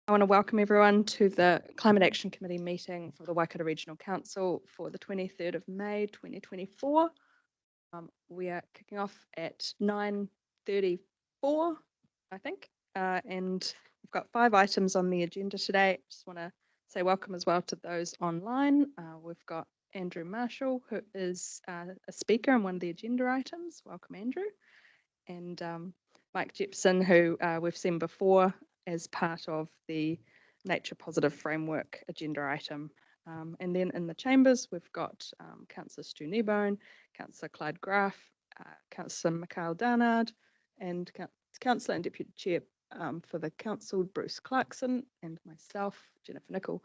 I want to welcome everyone to the Climate Action Committee meeting for the Waikato Regional Council for the 23rd of May 2024. We are kicking off at 9:34, I think, and we've got 5 items on the agenda today. Just want to say welcome as well to those online. We've got Andrew Marshall, who is a speaker on one of the agenda items. Welcome, Andrew. And Mike Jepson, who we've seen before as part of the Nature Positive Framework agenda item. And then in the chambers, we've got Councillor Stu Kneebone, Councillor Clyde Graff, Councillor Mikhail Darnard, and Councillor and Deputy Chair for the Council, Bruce Clarkson, and myself, Jennifer Nicol.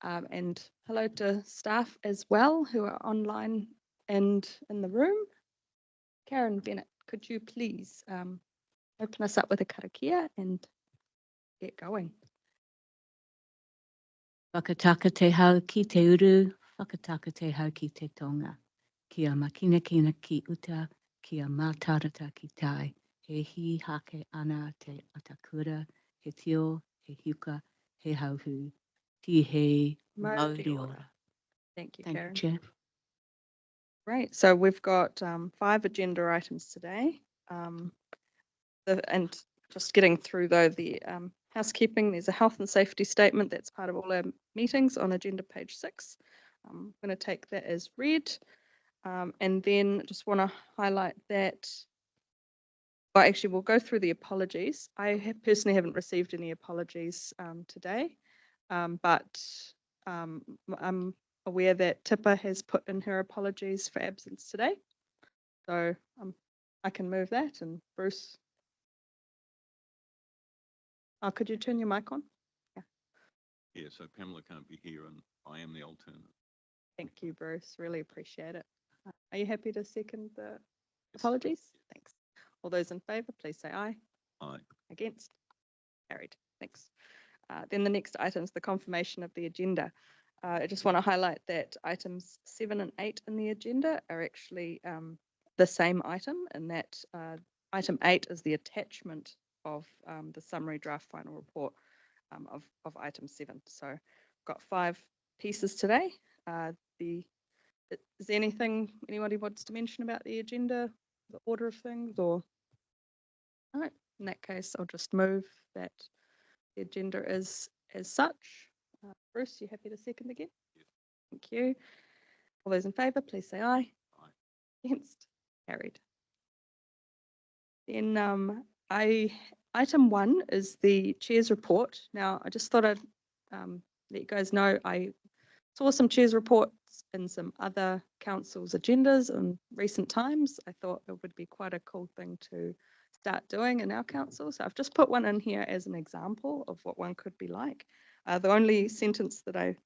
And hello to staff as well who are online and in the room. Karen Bennett, could you please open us up with a karakia and get going? Whakataka te hau ki te uru, whakataka te hau ki te tonga. Kia makina kina ki uta, kia mātarata ki tai. He hi hake ana te atakura, he tio, he hiuka, he hauhu, ti he mauri ora. Thank you, Thank Karen. you, Chair. Right, so we've got 5 agenda items today. And just getting through though the housekeeping, there's a health and safety statement that's part of all our meetings on agenda page 6. I'm going to take that as read, and then just want to highlight that. Well, actually, we'll go through the apologies. I personally haven't received any apologies today, but I'm aware that Tippa has put in her apologies for absence today. So I can move that, and Bruce. Could you turn your mic on? Yeah, so Pamela can't be here and I am the alternate. Thank you, Bruce. Really appreciate it. Are you happy to second the apologies? Thanks. All those in favour, please say aye. Aye. Against? Carried. Thanks. Then the next item is the confirmation of the agenda. I just want to highlight that items 7 and 8 in the agenda are actually the same item, and that item 8 is the attachment of the summary draft final report of item 7. So I've got 5 pieces today. Is there anything anybody wants to mention about the agenda, the order of things, or? All right, in that case, I'll just move that the agenda is as such. Bruce, you happy to second again? Yes. Thank you. All those in favour, please say aye. Aye. Against? Carried. Then item 1 is the chair's report. Now, I just thought I'd let you guys know I saw some chair's reports in some other councils' agendas in recent times. I thought it would be quite a cool thing to start doing in our council. So I've just put one in here as an example of what one could be like. The only sentence that I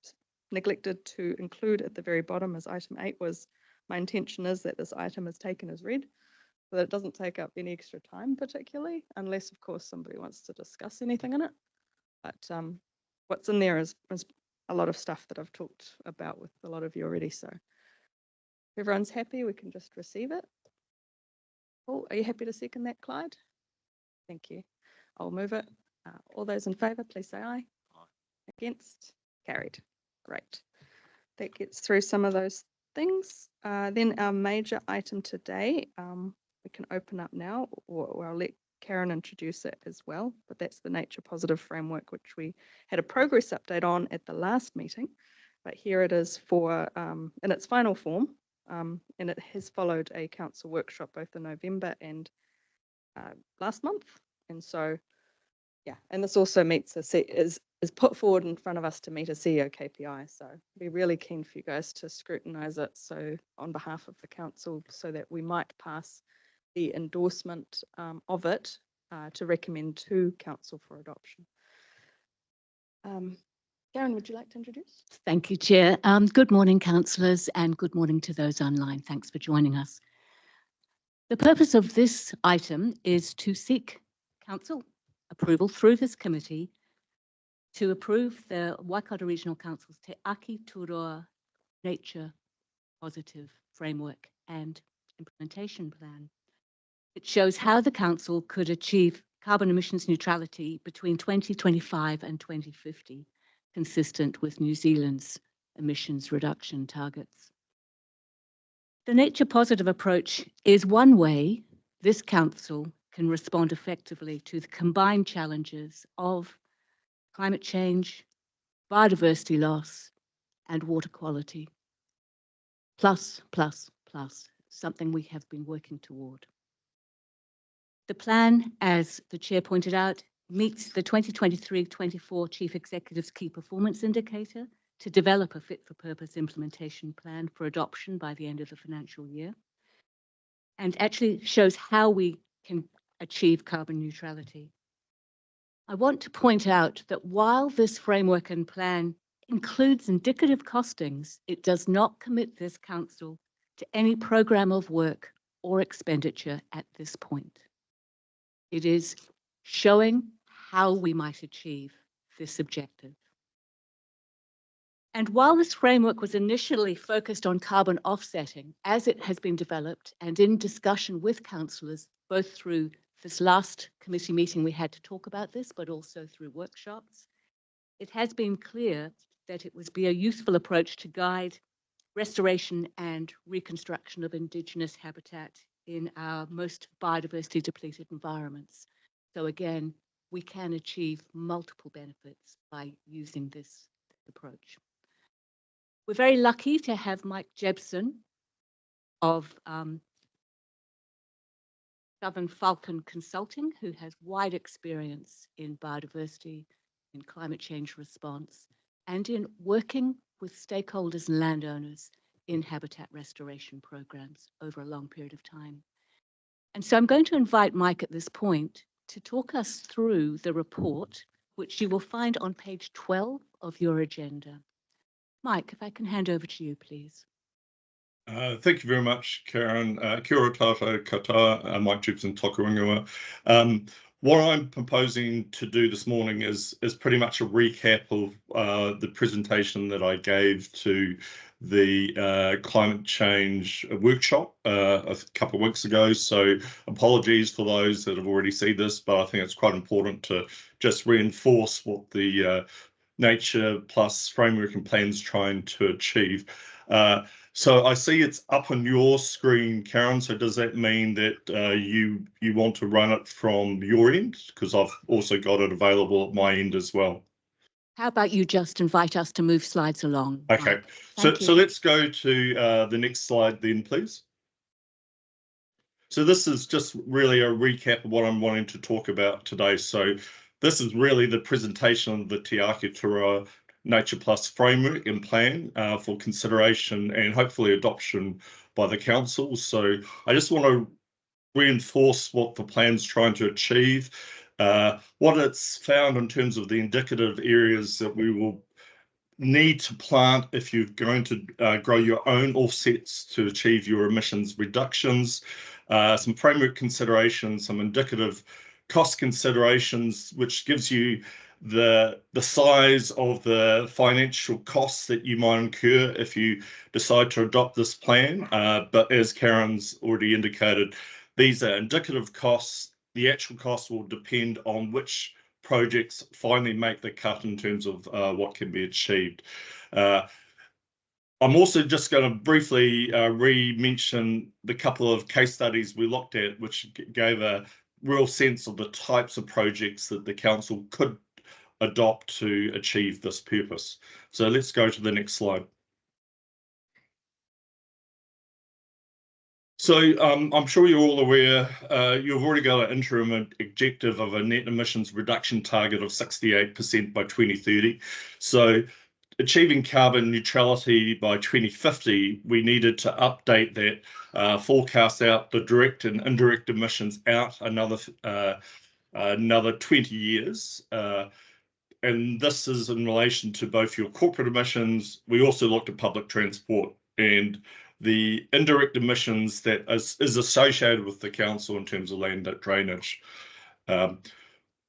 neglected to include at the very bottom as item 8 was, my intention is that this item is taken as read, so that it doesn't take up any extra time particularly, unless of course somebody wants to discuss anything in it. But what's in there is a lot of stuff that I've talked about with a lot of you already. So if everyone's happy, we can just receive it. Oh, are you happy to second that, Clyde? Thank you. I'll move it. All those in favour, please say aye. Aye. Against? Carried. Great. That gets through some of those things. Then our major item today, we can open up now, or I'll let Karen introduce it as well, but that's the Nature Positive Framework, which we had a progress update on at the last meeting, but here it is for in its final form, and it has followed a council workshop both in November and last month, and so yeah, and this also meets is put forward in front of us to meet a CEO KPI, so I'd be really keen for you guys to scrutinise it, so on behalf of the council, so that we might pass the endorsement of it to recommend to council for adoption. Karen, would you like to introduce? Thank you, Chair. Good morning, councillors, and good morning to those online. Thanks for joining us. The purpose of this item is to seek council approval through this committee to approve the Waikato Regional Council's Te Aki Tūroa Nature Positive Framework and Implementation Plan. It shows how the council could achieve carbon emissions neutrality between 2025 and 2050, consistent with New Zealand's emissions reduction targets. The nature positive approach is one way this council can respond effectively to the combined challenges of climate change, biodiversity loss, and water quality. Plus, something we have been working toward. The plan, as the chair pointed out, meets the 2023-24 Chief Executive's Key Performance Indicator to develop a fit-for-purpose implementation plan for adoption by the end of the financial year, and actually shows how we can achieve carbon neutrality. I want to point out that while this framework and plan includes indicative costings, it does not commit this council to any program of work or expenditure at this point. It is showing how we might achieve this objective. And while this framework was initially focused on carbon offsetting, as it has been developed and in discussion with councillors, both through this last committee meeting we had to talk about this, but also through workshops, it has been clear that it would be a useful approach to guide restoration and reconstruction of Indigenous habitat in our most biodiversity depleted environments. So again, we can achieve multiple benefits by using this approach. We're very lucky to have Mike Jebson of Southern Falcon Consulting, who has wide experience in biodiversity, in climate change response, and in working with stakeholders and landowners in habitat restoration programs over a long period of time. And so I'm going to invite Mike at this point to talk us through the report, which you will find on page 12 of your agenda. Mike, if I can hand over to you, please. Thank you very much, Karen. Kia ora tātou katoa, Mike Jebson, toku ingoa. What I'm proposing to do this morning is pretty much a recap of the presentation that I gave to the climate change workshop a couple of weeks ago. So apologies for those that have already seen this, but I think it's quite important to just reinforce what the Nature Plus framework and plans trying to achieve. So I see it's up on your screen, Karen. So does that mean that you want to run it from your end? Because I've also got it available at my end as well. How about you just invite us to move slides along? Okay, so let's go to the next slide then, please. So this is just really a recap of what I'm wanting to talk about today. So this is really the presentation of the Te Ake Tūroa Nature Plus framework and plan for consideration and hopefully adoption by the council. So I just want to reinforce what the plan's trying to achieve, what it's found in terms of the indicative areas that we will need to plant if you're going to grow your own offsets to achieve your emissions reductions, some framework considerations, some indicative cost considerations, which gives you the size of the financial costs that you might incur if you decide to adopt this plan. But as Karen's already indicated, these are indicative costs. The actual costs will depend on which projects finally make the cut in terms of what can be achieved. I'm also just going to briefly re-mention the couple of case studies we looked at, which gave a real sense of the types of projects that the council could adopt to achieve this purpose. So let's go to the next slide. So I'm sure you're all aware, you've already got an interim objective of a net emissions reduction target of 68% by 2030. So achieving carbon neutrality by 2050, we needed to update that, forecast out the direct and indirect emissions out another 20 years. And this is in relation to both your corporate emissions. We also looked at public transport and the indirect emissions that is associated with the council in terms of land drainage.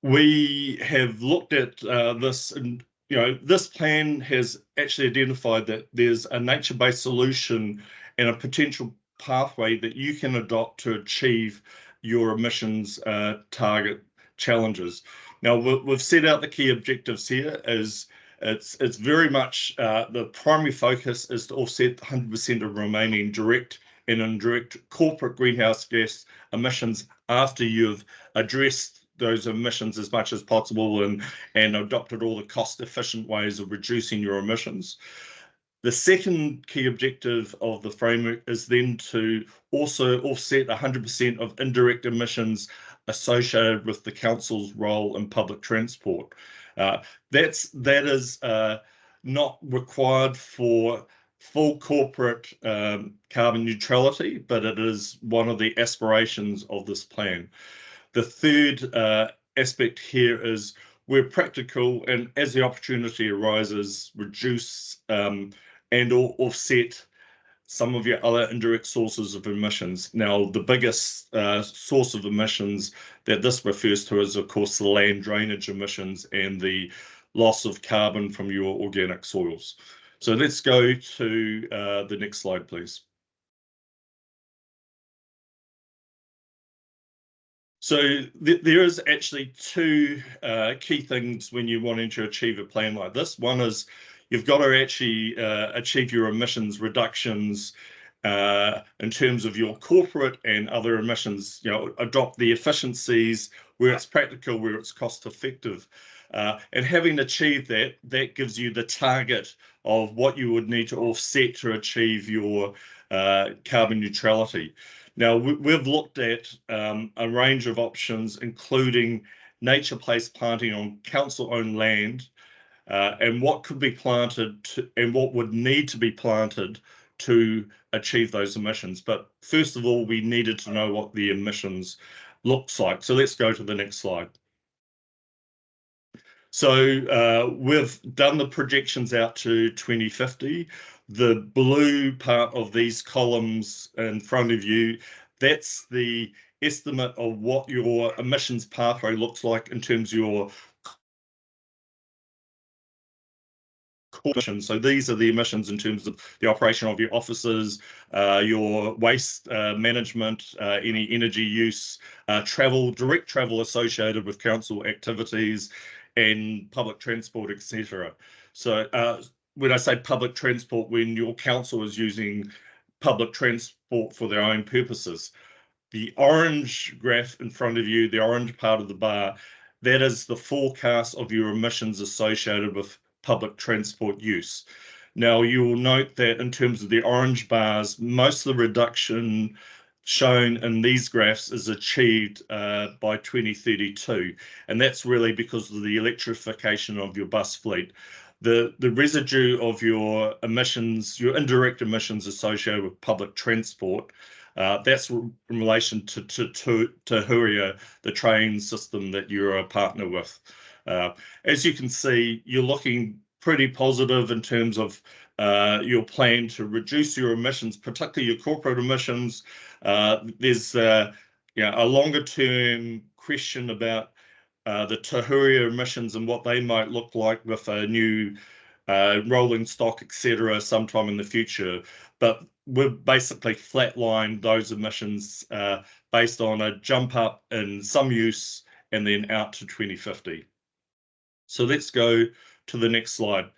We have looked at this, and this plan has actually identified that there's a nature-based solution and a potential pathway that you can adopt to achieve your emissions target challenges. Now, we've set out the key objectives here. It's very much the primary focus is to offset 100% of remaining direct and indirect corporate greenhouse gas emissions after you've addressed those emissions as much as possible and adopted all the cost-efficient ways of reducing your emissions. The second key objective of the framework is then to also offset 100% of indirect emissions associated with the council's role in public transport. That is not required for full corporate carbon neutrality, but it is one of the aspirations of this plan. The third aspect here is where practical and as the opportunity arises, reduce and or offset some of your other indirect sources of emissions. Now, the biggest source of emissions that this refers to is, of course, the land drainage emissions and the loss of carbon from your organic soils. So let's go to the next slide, please. So there is actually two key things when you're wanting to achieve a plan like this. One is you've got to actually achieve your emissions reductions in terms of your corporate and other emissions, adopt the efficiencies where it's practical, where it's cost effective. And having achieved that, that gives you the target of what you would need to offset to achieve your carbon neutrality. Now, we've looked at a range of options, including nature-based planting on council-owned land, and what could be planted and what would need to be planted to achieve those emissions. But first of all, we needed to know what the emissions looks like. So let's go to the next slide. So we've done the projections out to 2050. The blue part of these columns in front of you, that's the estimate of what your emissions pathway looks like in terms of your emissions. So these are the emissions in terms of the operation of your offices, your waste management, any energy use, travel, direct travel associated with council activities, and public transport, etc. So when I say public transport, when your council is using public transport for their own purposes. The orange graph in front of you, the orange part of the bar, that is the forecast of your emissions associated with public transport use. Now, you will note that in terms of the orange bars, most of the reduction shown in these graphs is achieved by 2032, and that's really because of the electrification of your bus fleet. The residue of your emissions, your indirect emissions associated with public transport, that's in relation to Tūroa, the train system that you're a partner with. As you can see, you're looking pretty positive in terms of your plan to reduce your emissions, particularly your corporate emissions. There's a longer term question about the Tūroa emissions and what they might look like with a new rolling stock, etc., sometime in the future. But we've basically flatlined those emissions based on a jump up in some use and then out to 2050. So let's go to the next slide.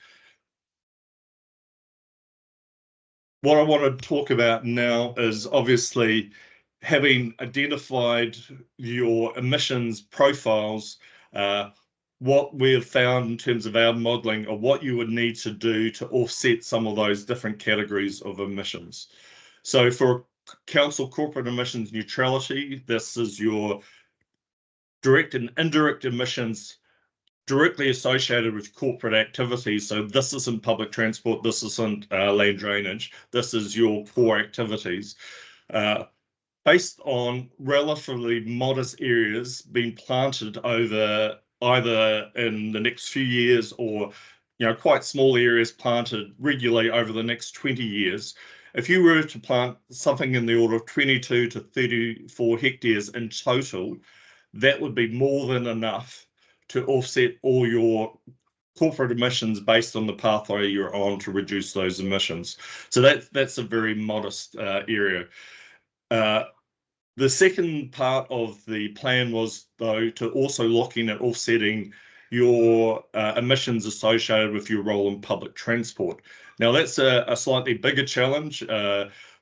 What I want to talk about now is obviously having identified your emissions profiles, what we have found in terms of our modelling of what you would need to do to offset some of those different categories of emissions. So for council corporate emissions neutrality, this is your direct and indirect emissions directly associated with corporate activities. So this isn't public transport, this isn't land drainage, this is your core activities. Based on relatively modest areas being planted over either in the next few years or quite small areas planted regularly over the next 20 years, if you were to plant something in the order of 22 to 34 hectares in total, that would be more than enough to offset all your corporate emissions based on the pathway you're on to reduce those emissions. So that's a very modest area. The second part of the plan was, though, to also look in at offsetting your emissions associated with your role in public transport. Now, that's a slightly bigger challenge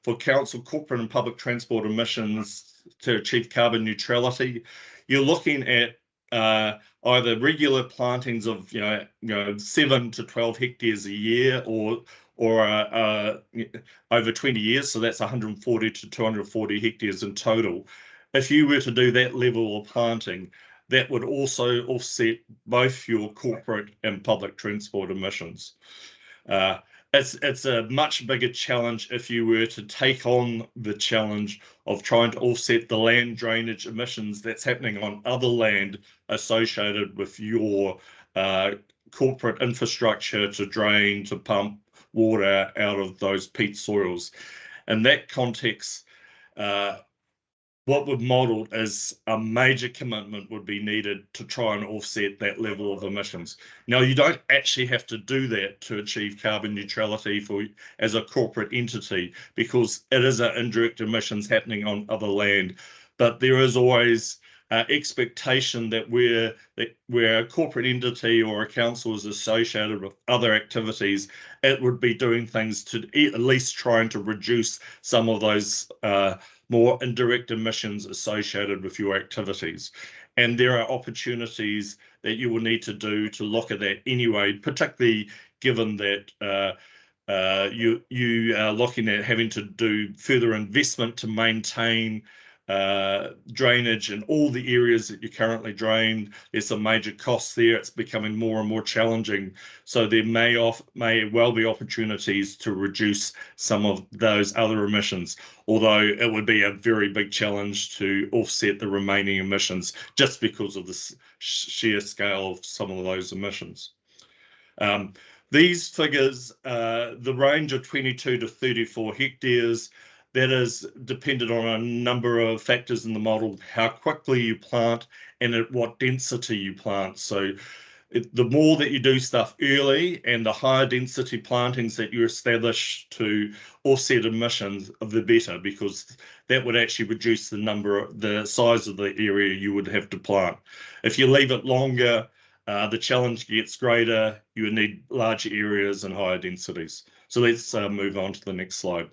for council corporate and public transport emissions to achieve carbon neutrality. You're looking at either regular plantings of 7 to 12 hectares a year, or over 20 years, so that's 140 to 240 hectares in total. If you were to do that level of planting, that would also offset both your corporate and public transport emissions. It's a much bigger challenge if you were to take on the challenge of trying to offset the land drainage emissions that's happening on other land associated with your corporate infrastructure to drain, to pump water out of those peat soils. In that context, what we've modelled is a major commitment would be needed to try and offset that level of emissions. Now, you don't actually have to do that to achieve carbon neutrality as a corporate entity, because it is an indirect emissions happening on other land, but there is always expectation that where a corporate entity or a council is associated with other activities, it would be doing things to at least trying to reduce some of those more indirect emissions associated with your activities. And there are opportunities that you will need to do to look at that anyway, particularly given that you are looking at having to do further investment to maintain drainage in all the areas that you currently drain. There's some major costs there. It's becoming more and more challenging. So there may well be opportunities to reduce some of those other emissions, although it would be a very big challenge to offset the remaining emissions just because of the sheer scale of some of those emissions. These figures, the range of 22 to 34 hectares, that is dependent on a number of factors in the model, how quickly you plant and at what density you plant. So the more that you do stuff early and the higher density plantings that you establish to offset emissions, the better, because that would actually reduce the size of the area you would have to plant. If you leave it longer, the challenge gets greater. You would need larger areas and higher densities. So let's move on to the next slide.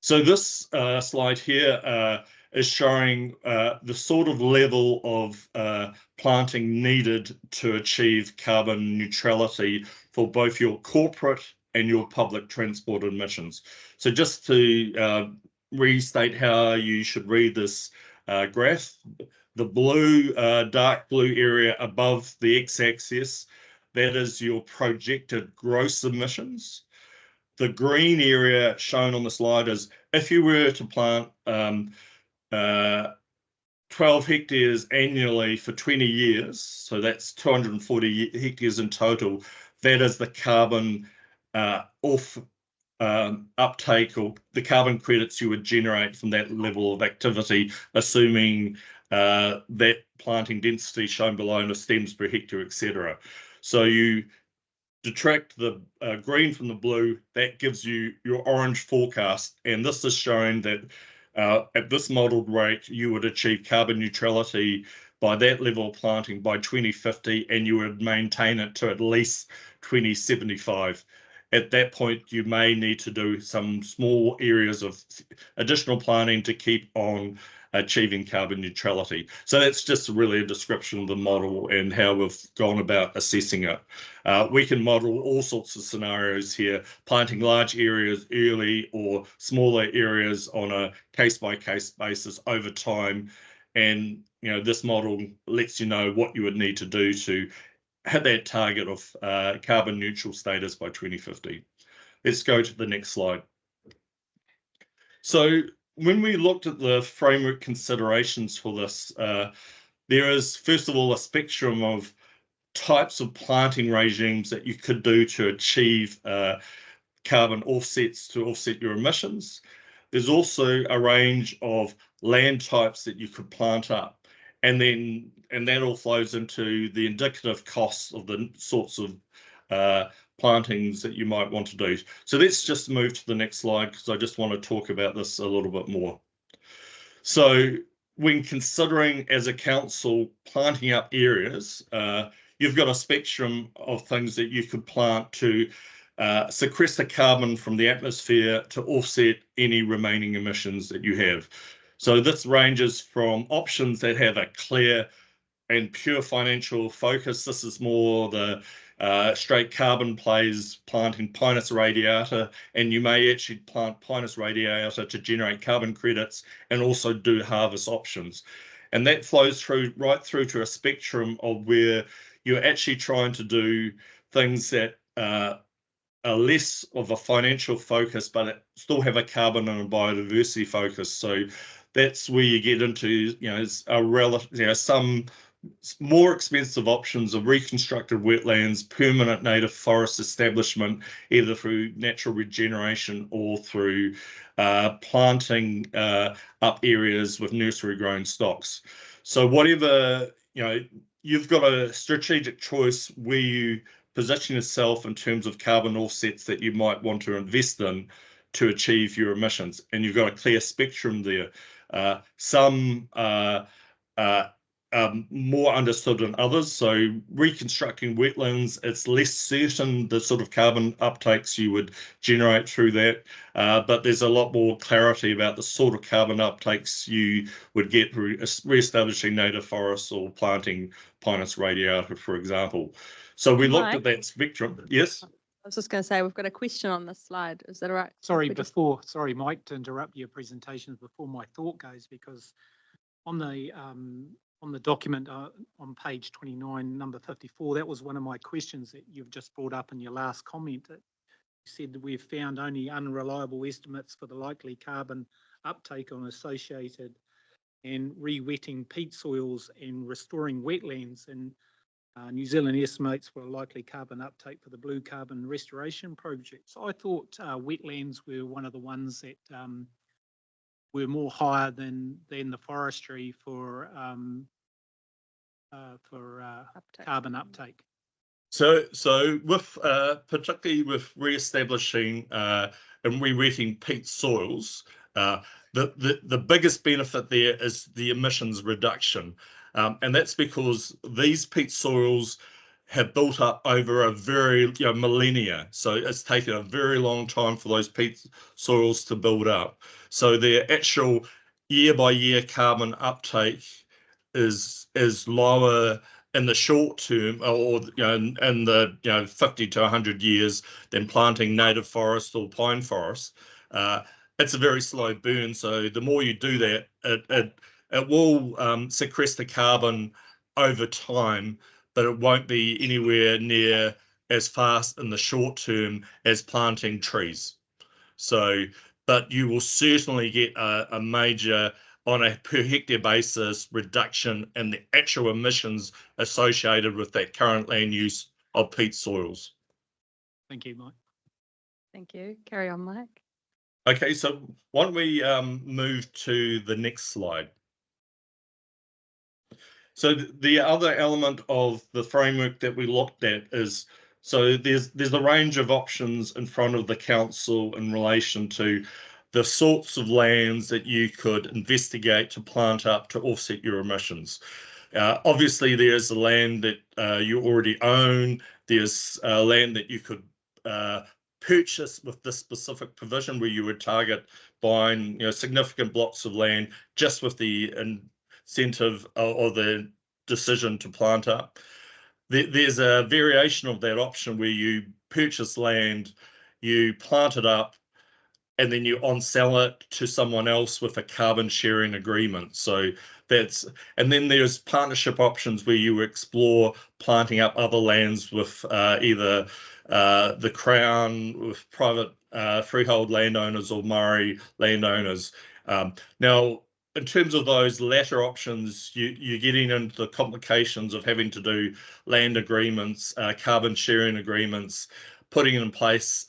So this slide here is showing the sort of level of planting needed to achieve carbon neutrality for both your corporate and your public transport emissions. So just to restate how you should read this graph, the blue, dark blue area above the x-axis, that is your projected gross emissions. The green area shown on the slide is if you were to plant 12 hectares annually for 20 years, so that's 240 hectares in total, that is the carbon uptake, or the carbon credits you would generate from that level of activity, assuming that planting density shown below in the stems per hectare, etc. So you detract the green from the blue, that gives you your orange forecast, and this is showing that at this modelled rate you would achieve carbon neutrality by that level of planting by 2050, and you would maintain it to at least 2075. At that point, you may need to do some small areas of additional planting to keep on achieving carbon neutrality. So that's just really a description of the model and how we've gone about assessing it. We can model all sorts of scenarios here, planting large areas early or smaller areas on a case-by-case basis over time. And this model lets you know what you would need to do to hit that target of carbon neutral status by 2050. Let's go to the next slide. So when we looked at the framework considerations for this, there is, first of all, a spectrum of types of planting regimes that you could do to achieve carbon offsets to offset your emissions. There's also a range of land types that you could plant up. And that all flows into the indicative costs of the sorts of plantings that you might want to do. So let's just move to the next slide, because I just want to talk about this a little bit more. So when considering as a council planting up areas, you've got a spectrum of things that you could plant to sequester carbon from the atmosphere to offset any remaining emissions that you have. So this ranges from options that have a clear and pure financial focus. This is more the straight carbon plays, planting Pinus radiata, and you may actually plant Pinus radiata to generate carbon credits and also do harvest options. And that flows through right through to a spectrum of where you're actually trying to do things that are less of a financial focus, but still have a carbon and a biodiversity focus. So that's where you get into, some more expensive options of reconstructed wetlands, permanent native forest establishment, either through natural regeneration or through planting up areas with nursery grown stocks. So whatever, you've got a strategic choice where you position yourself in terms of carbon offsets that you might want to invest in to achieve your emissions. And you've got a clear spectrum there. Some more understood than others. So reconstructing wetlands, it's less certain the sort of carbon uptakes you would generate through that, but there's a lot more clarity about the sort of carbon uptakes you would get through re-establishing native forests or planting Pinus radiata, for example. So we looked at that spectrum. Yes? I was just going to say, we've got a question on this slide. Is that all right? Sorry, Mike, to interrupt your presentations before my thought goes, because on the document on page 29, number 54, that was one of my questions that you've just brought up in your last comment. That you said that we've found only unreliable estimates for the likely carbon uptake on associated and re-wetting peat soils and restoring wetlands. And New Zealand estimates for a likely carbon uptake for the blue carbon restoration project. So I thought wetlands were one of the ones that were more higher than the forestry for carbon uptake. So with particularly with re-establishing and re-wetting peat soils, the biggest benefit there is the emissions reduction, and that's because these peat soils have built up over a very millennia. So it's taken a very long time for those peat soils to build up. So their actual year by year carbon uptake is lower in the short term, or in the 50 to 100 years, than planting native forest or pine forest. It's a very slow burn. So the more you do that, it will sequester carbon over time, but it won't be anywhere near as fast in the short term as planting trees. So, but you will certainly get a major, on a per hectare basis, reduction in the actual emissions associated with that current land use of peat soils. Thank you, Mike. Thank you. Carry on, Mike. Okay, so why don't we move to the next slide? So the other element of the framework that we looked at is, so there's a range of options in front of the council in relation to the sorts of lands that you could investigate to plant up to offset your emissions. Obviously, there's the land that you already own. There's land that you could purchase with this specific provision, where you would target buying significant blocks of land just with the incentive or the decision to plant up. There's a variation of that option where you purchase land, you plant it up, and then you on-sell it to someone else with a carbon sharing agreement. So that's, and then there's partnership options where you explore planting up other lands with either the Crown, with private freehold landowners, or Māori landowners. Now, in terms of those latter options, you're getting into the complications of having to do land agreements, carbon sharing agreements, putting in place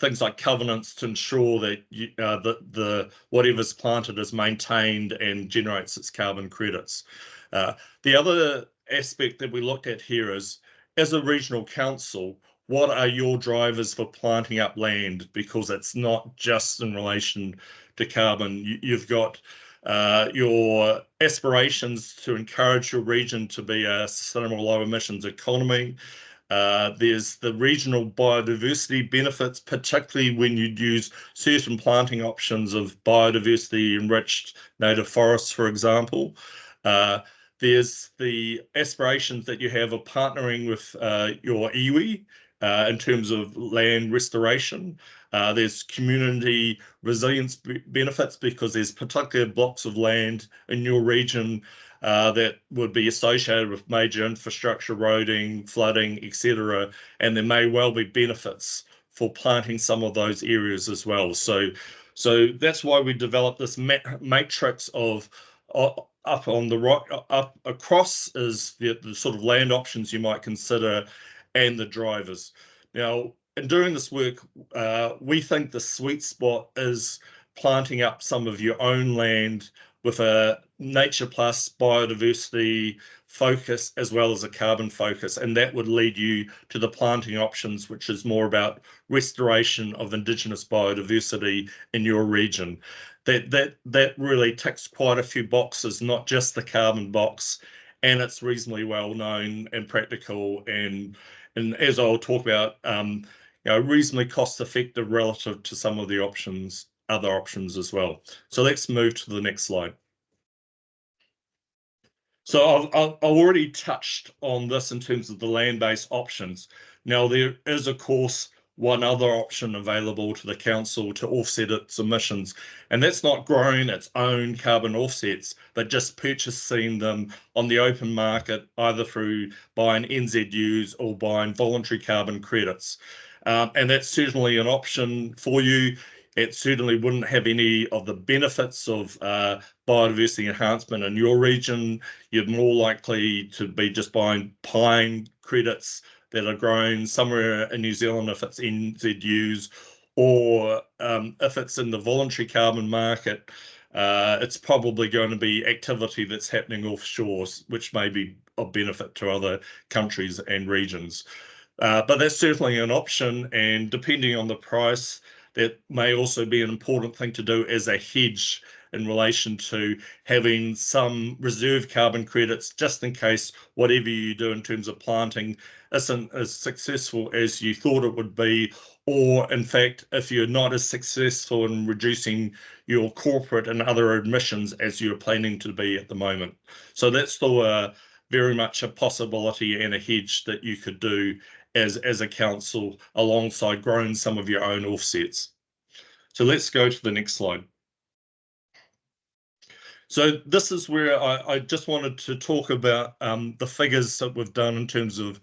things like covenants to ensure that the whatever's planted is maintained and generates its carbon credits. The other aspect that we looked at here is, as a regional council, what are your drivers for planting up land? Because it's not just in relation to carbon. You've got your aspirations to encourage your region to be a sustainable low emissions economy. There's the regional biodiversity benefits, particularly when you use certain planting options of biodiversity enriched native forests, for example. There's the aspirations that you have of partnering with your iwi in terms of land restoration. There's community resilience benefits because there's particular blocks of land in your region that would be associated with major infrastructure, roading, flooding, etc. And there may well be benefits for planting some of those areas as well. So that's why we developed this matrix of up on the right, up across is the sort of land options you might consider and the drivers. Now, in doing this work, we think the sweet spot is planting up some of your own land with a nature plus biodiversity focus as well as a carbon focus, and that would lead you to the planting options, which is more about restoration of Indigenous biodiversity in your region. That really ticks quite a few boxes, not just the carbon box, and it's reasonably well known and practical, and as I'll talk about, reasonably cost effective relative to some of the options, other options as well. So let's move to the next slide. So I've already touched on this in terms of the land-based options. Now there is, of course, one other option available to the council to offset its emissions, and that's not growing its own carbon offsets, but just purchasing them on the open market, either through buying NZUs or buying voluntary carbon credits. And that's certainly an option for you. It certainly wouldn't have any of the benefits of biodiversity enhancement in your region. You're more likely to be just buying pine credits that are grown somewhere in New Zealand if it's NZUs, or if it's in the voluntary carbon market, it's probably going to be activity that's happening offshore, which may be of benefit to other countries and regions. But that's certainly an option, and depending on the price, that may also be an important thing to do as a hedge in relation to having some reserve carbon credits, just in case whatever you do in terms of planting isn't as successful as you thought it would be, or in fact, if you're not as successful in reducing your corporate and other emissions as you're planning to be at the moment. So that's still very much a possibility and a hedge that you could do as a council alongside growing some of your own offsets. So let's go to the next slide. So this is where I just wanted to talk about the figures that we've done in terms of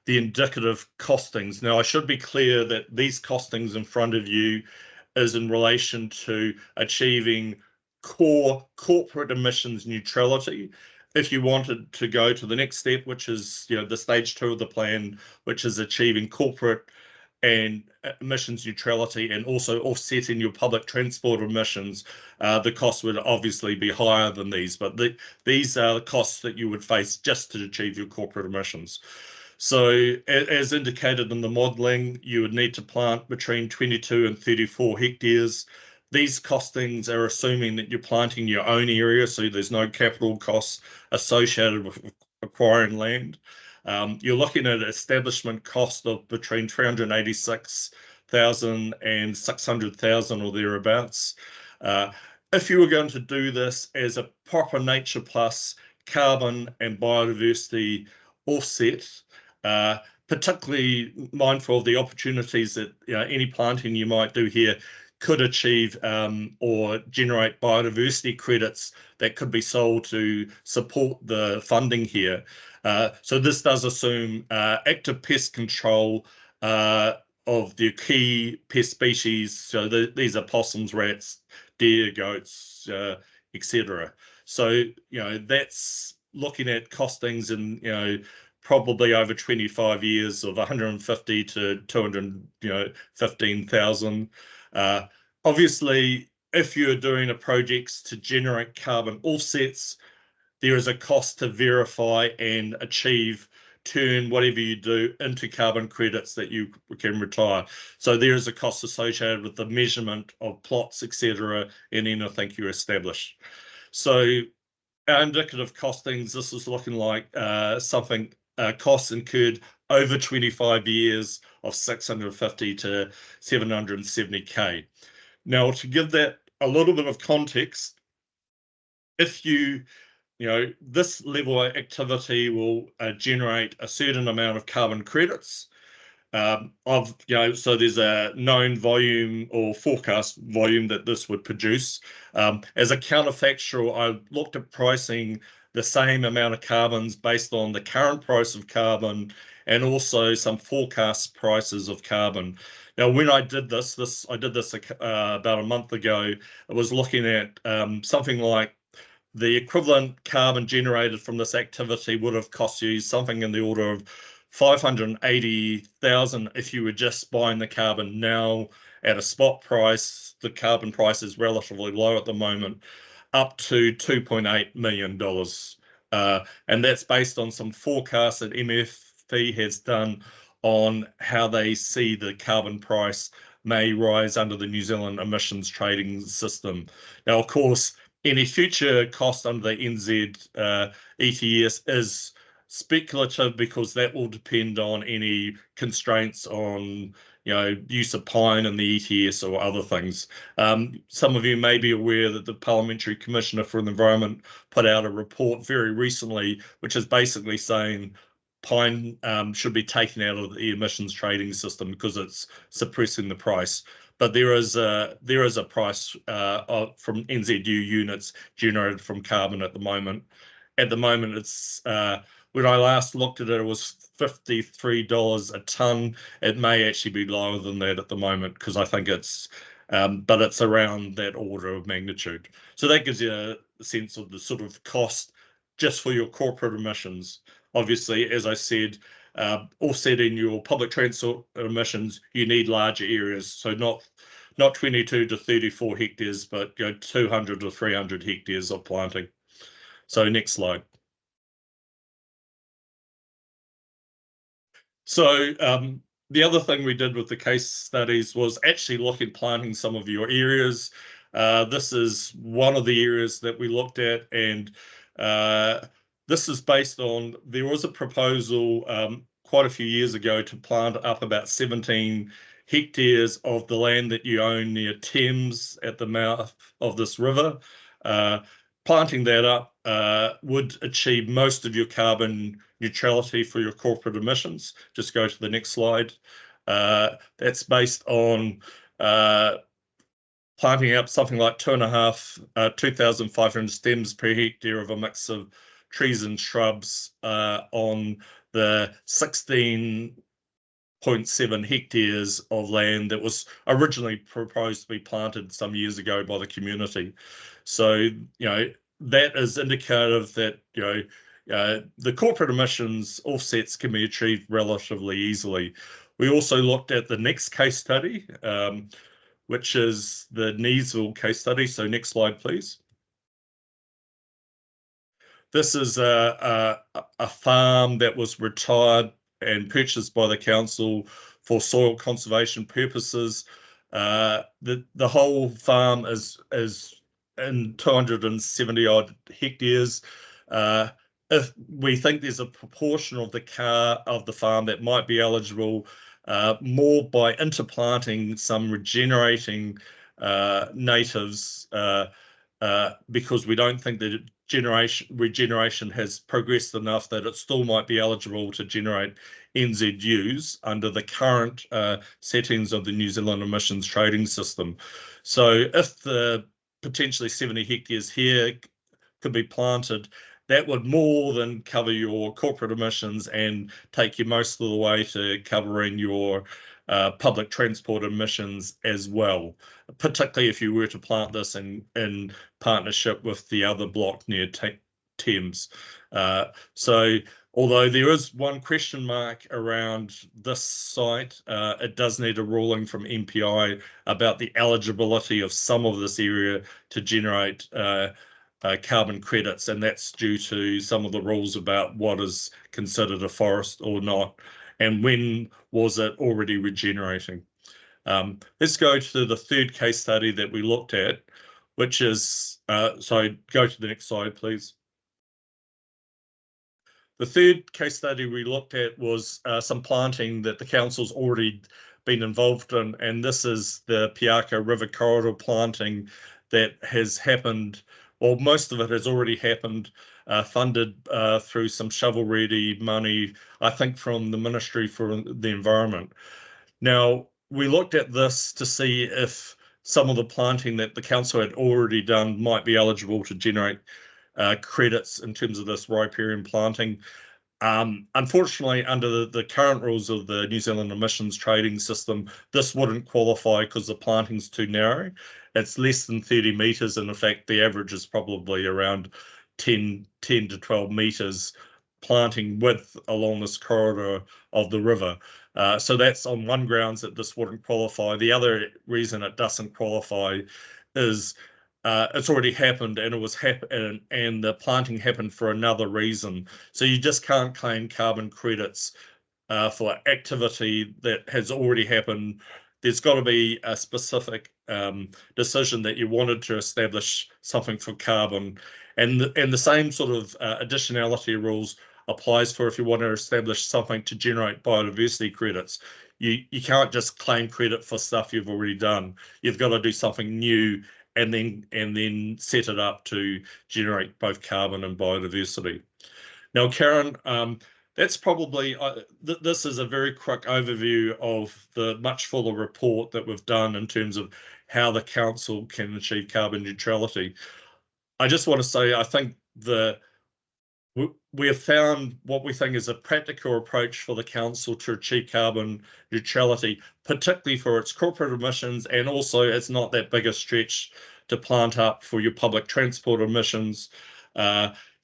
the indicative costings. Now, I should be clear that these costings in front of you is in relation to achieving core corporate emissions neutrality. If you wanted to go to the next step, which is the stage 2 of the plan, which is achieving corporate and emissions neutrality and also offsetting your public transport emissions, the cost would obviously be higher than these, but these are the costs that you would face just to achieve your corporate emissions. So as indicated in the modelling, you would need to plant between 22 and 34 hectares. These costings are assuming that you're planting your own area, so there's no capital costs associated with acquiring land. You're looking at an establishment cost of between 386,000 and 600,000 or thereabouts. If you were going to do this as a proper nature plus carbon and biodiversity offset, particularly mindful of the opportunities that any planting you might do here could achieve or generate biodiversity credits that could be sold to support the funding here. So this does assume active pest control of the key pest species. So these are possums, rats, deer, goats, etc. So that's looking at costings in probably over 25 years of 150 to 215,000. Obviously, if you're doing a project to generate carbon offsets, there is a cost to verify and achieve turn whatever you do into carbon credits that you can retire. So there is a cost associated with the measurement of plots, etc., in anything you establish. So our indicative costings, this is looking like something costs incurred over 25 years of 650 to 770k. Now, to give that a little bit of context, if this level of activity will generate a certain amount of carbon credits. So there's a known volume or forecast volume that this would produce. As a counterfactual, I looked at pricing the same amount of carbons based on the current price of carbon and also some forecast prices of carbon. Now, when I did this about a month ago. I was looking at something like the equivalent carbon generated from this activity would have cost you something in the order of 580,000 if you were just buying the carbon now at a spot price. The carbon price is relatively low at the moment, up to $2.8 million. And that's based on some forecasts that MFP has done on how they see the carbon price may rise under the New Zealand emissions trading system. Now, of course, any future cost under the NZ ETS is speculative because that will depend on any constraints on use of pine in the ETS or other things. Some of you may be aware that the Parliamentary Commissioner for the Environment put out a report very recently, which is basically saying pine should be taken out of the emissions trading system because it's suppressing the price. But there is a price from NZU units generated from carbon at the moment. At the moment, it's when I last looked at it, it was $53 a ton. It may actually be lower than that at the moment because I think but it's around that order of magnitude. So that gives you a sense of the sort of cost just for your corporate emissions. Obviously, as I said, offsetting your public transport emissions, you need larger areas. So not 22 to 34 hectares, but 200 to 300 hectares of planting. So next slide. So the other thing we did with the case studies was actually look at planting some of your areas. This is one of the areas that we looked at, and this is based on, there was a proposal quite a few years ago to plant up about 17 hectares of the land that you own near Thames at the mouth of this river. Planting that up would achieve most of your carbon neutrality for your corporate emissions. Just go to the next slide. That's based on planting up something like 2,500 stems per hectare of a mix of trees and shrubs on the 16.7 hectares of land that was originally proposed to be planted some years ago by the community. So, that is indicative that, the corporate emissions offsets can be achieved relatively easily. We also looked at the next case study, which is the Neesville case study. So next slide, please. This is a farm that was retired and purchased by the council for soil conservation purposes. The whole farm is in 270 odd hectares. If we think there's a proportion of the farm that might be eligible more by interplanting some regenerating natives because we don't think that regeneration has progressed enough that it still might be eligible to generate NZUs under the current settings of the New Zealand emissions trading system. So if the potentially 70 hectares here could be planted, that would more than cover your corporate emissions and take you most of the way to covering your public transport emissions as well, particularly if you were to plant this in partnership with the other block near Thames. So although there is one question mark around this site, it does need a ruling from MPI about the eligibility of some of this area to generate carbon credits, and that's due to some of the rules about what is considered a forest or not, and when was it already regenerating. Let's go to the third case study that we looked at, which is, sorry, go to the next slide, please. The third case study we looked at was some planting that the council's already been involved in, and this is the Piaka River Corridor planting that has happened, well, most of it has already happened, funded through some shovel-ready money, I think from the Ministry for the Environment. Now, we looked at this to see if some of the planting that the council had already done might be eligible to generate credits in terms of this riparian planting. Unfortunately, under the current rules of the New Zealand emissions trading system, this wouldn't qualify because the planting's too narrow. It's less than 30 metres, and in fact, the average is probably around 10 to 12 metres planting width along this corridor of the river. So that's on one grounds that this wouldn't qualify. The other reason it doesn't qualify is it's already happened, and it was and the planting happened for another reason. So you just can't claim carbon credits for activity that has already happened. There's got to be a specific decision that you wanted to establish something for carbon, and the same sort of additionality rules applies for if you want to establish something to generate biodiversity credits. You can't just claim credit for stuff you've already done. You've got to do something new and then set it up to generate both carbon and biodiversity. Now, Karen, that's probably, this is a very quick overview of the much fuller report that we've done in terms of how the council can achieve carbon neutrality. I just want to say, I think we have found what we think is a practical approach for the council to achieve carbon neutrality, particularly for its corporate emissions, and also it's not that big a stretch to plant up for your public transport emissions.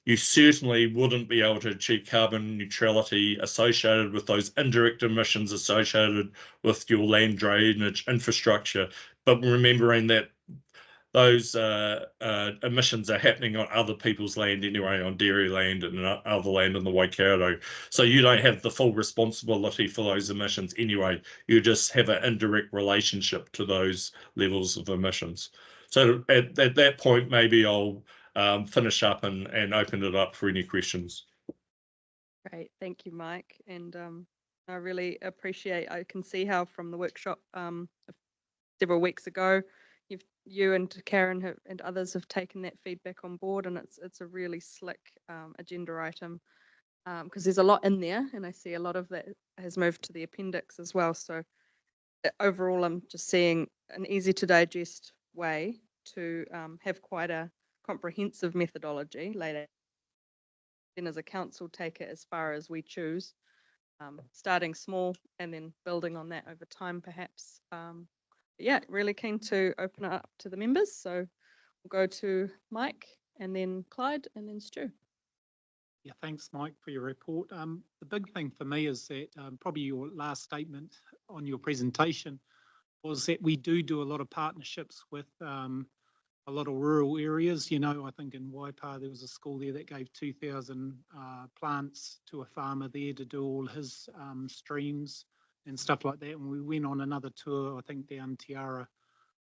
You certainly wouldn't be able to achieve carbon neutrality associated with those indirect emissions associated with your land drainage infrastructure, but remembering that those emissions are happening on other people's land anyway, on dairy land and other land in the Waikato. So you don't have the full responsibility for those emissions anyway. You just have an indirect relationship to those levels of emissions. So at that point, maybe I'll finish up and open it up for any questions. Great, thank you, Mike. And I really appreciate, I can see how from the workshop several weeks ago, you and Karen and others have taken that feedback on board, and it's a really slick agenda item because there's a lot in there, and I see a lot of that has moved to the appendix as well. So overall, I'm just seeing an easy to digest way to have quite a comprehensive methodology later. Then as a council, take it as far as we choose, starting small and then building on that over time, perhaps. Yeah, really keen to open it up to the members. So we'll go to Mike and then Clyde and then Stu. Yeah, thanks, Mike, for your report. The big thing for me is that probably your last statement on your presentation was that we do a lot of partnerships with a lot of rural areas. You know, I think in Waipa there was a school there that gave 2,000 plants to a farmer there to do all his streams and stuff like that. And we went on another tour, I think down Tiara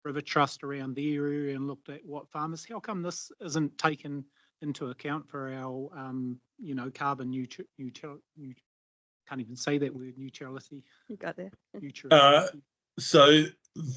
River Trust around the area and looked at what farmers, how come this isn't taken into account for our, you know, carbon neutrality? Can't even say that word, neutrality. You got there. Neutrality. So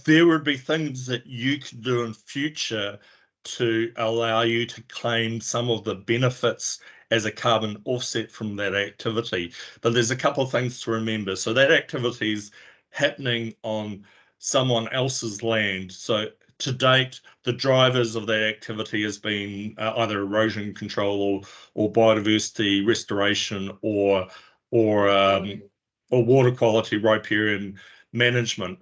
there would be things that you could do in future to allow you to claim some of the benefits as a carbon offset from that activity. But there's a couple of things to remember. So that activity is happening on someone else's land. So to date, the drivers of that activity has been either erosion control or biodiversity restoration or water quality riparian management.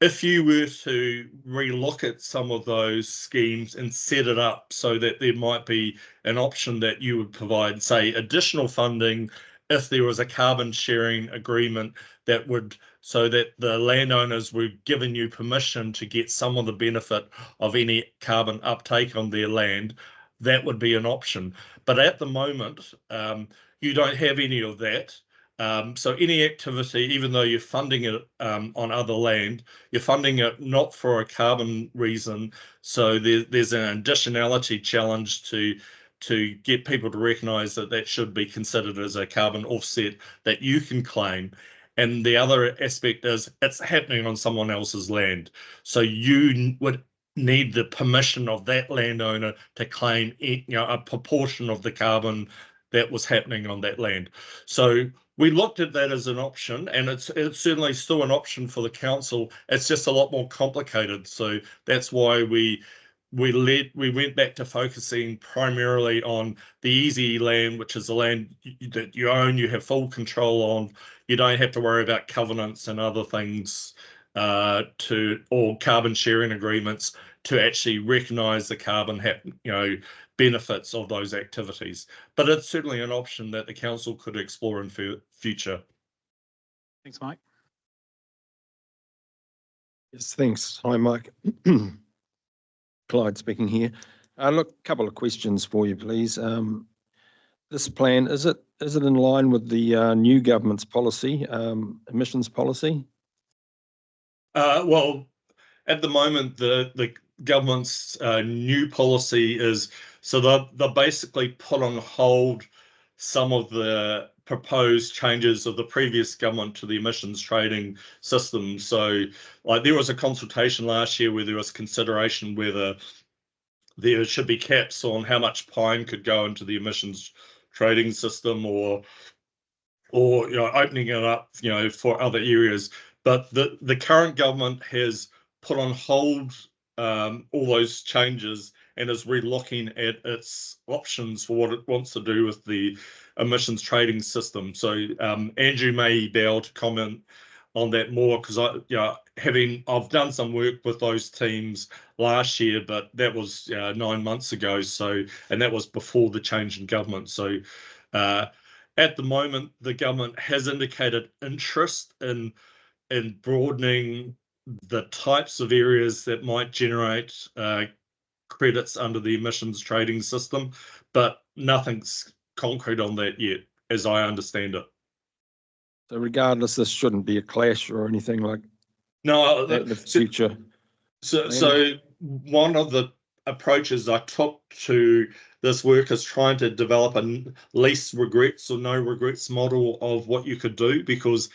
If you were to relook at some of those schemes and set it up so that there might be an option that you would provide, say, additional funding if there was a carbon sharing agreement that would so that the landowners were giving you permission to get some of the benefit of any carbon uptake on their land, that would be an option. But at the moment, you don't have any of that. So any activity, even though you're funding it on other land, you're funding it not for a carbon reason. So there's an additionality challenge to get people to recognise that that should be considered as a carbon offset that you can claim. And the other aspect is it's happening on someone else's land. So you would need the permission of that landowner to claim, a proportion of the carbon that was happening on that land. So we looked at that as an option, and it's certainly still an option for the council. It's just a lot more complicated. So that's why we went back to focusing primarily on the easy land, which is the land that you own, you have full control on. You don't have to worry about covenants and other things or carbon sharing agreements to actually recognise the carbon benefits of those activities. But it's certainly an option that the council could explore in future. Thanks, Mike. Yes, thanks. Hi, Mike. Clyde speaking here. Look, a couple of questions for you, please. This plan, is it in line with the new government's policy, emissions policy? Well, at the moment, the government's new policy is, so they're basically put on hold some of the proposed changes of the previous government to the emissions trading system. So like there was a consultation last year where there was consideration whether there should be caps on how much pine could go into the emissions trading system or opening it up for other areas. But the current government has put on hold all those changes and is relooking at its options for what it wants to do with the emissions trading system. So Andrew may be able to comment on that more, because I've done some work with those teams last year, but that was 9 months ago. And that was before the change in government. So at the moment, the government has indicated interest in broadening the types of areas that might generate credits under the emissions trading system, but nothing's concrete on that yet, as I understand it. So regardless, this shouldn't be a clash or anything like No, that in the future. So one of the approaches I took to this work is trying to develop a least regrets or no regrets model of what you could do, because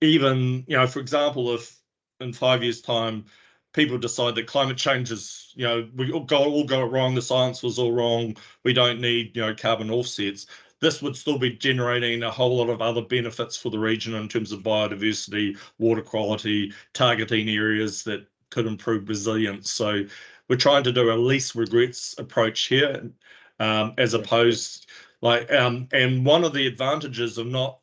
even, for example, if in 5 years' time people decide that climate change is, we all got it wrong, the science was all wrong, we don't need, carbon offsets, this would still be generating a whole lot of other benefits for the region in terms of biodiversity, water quality, targeting areas that could improve resilience. So we're trying to do a least regrets approach here, as opposed and one of the advantages of not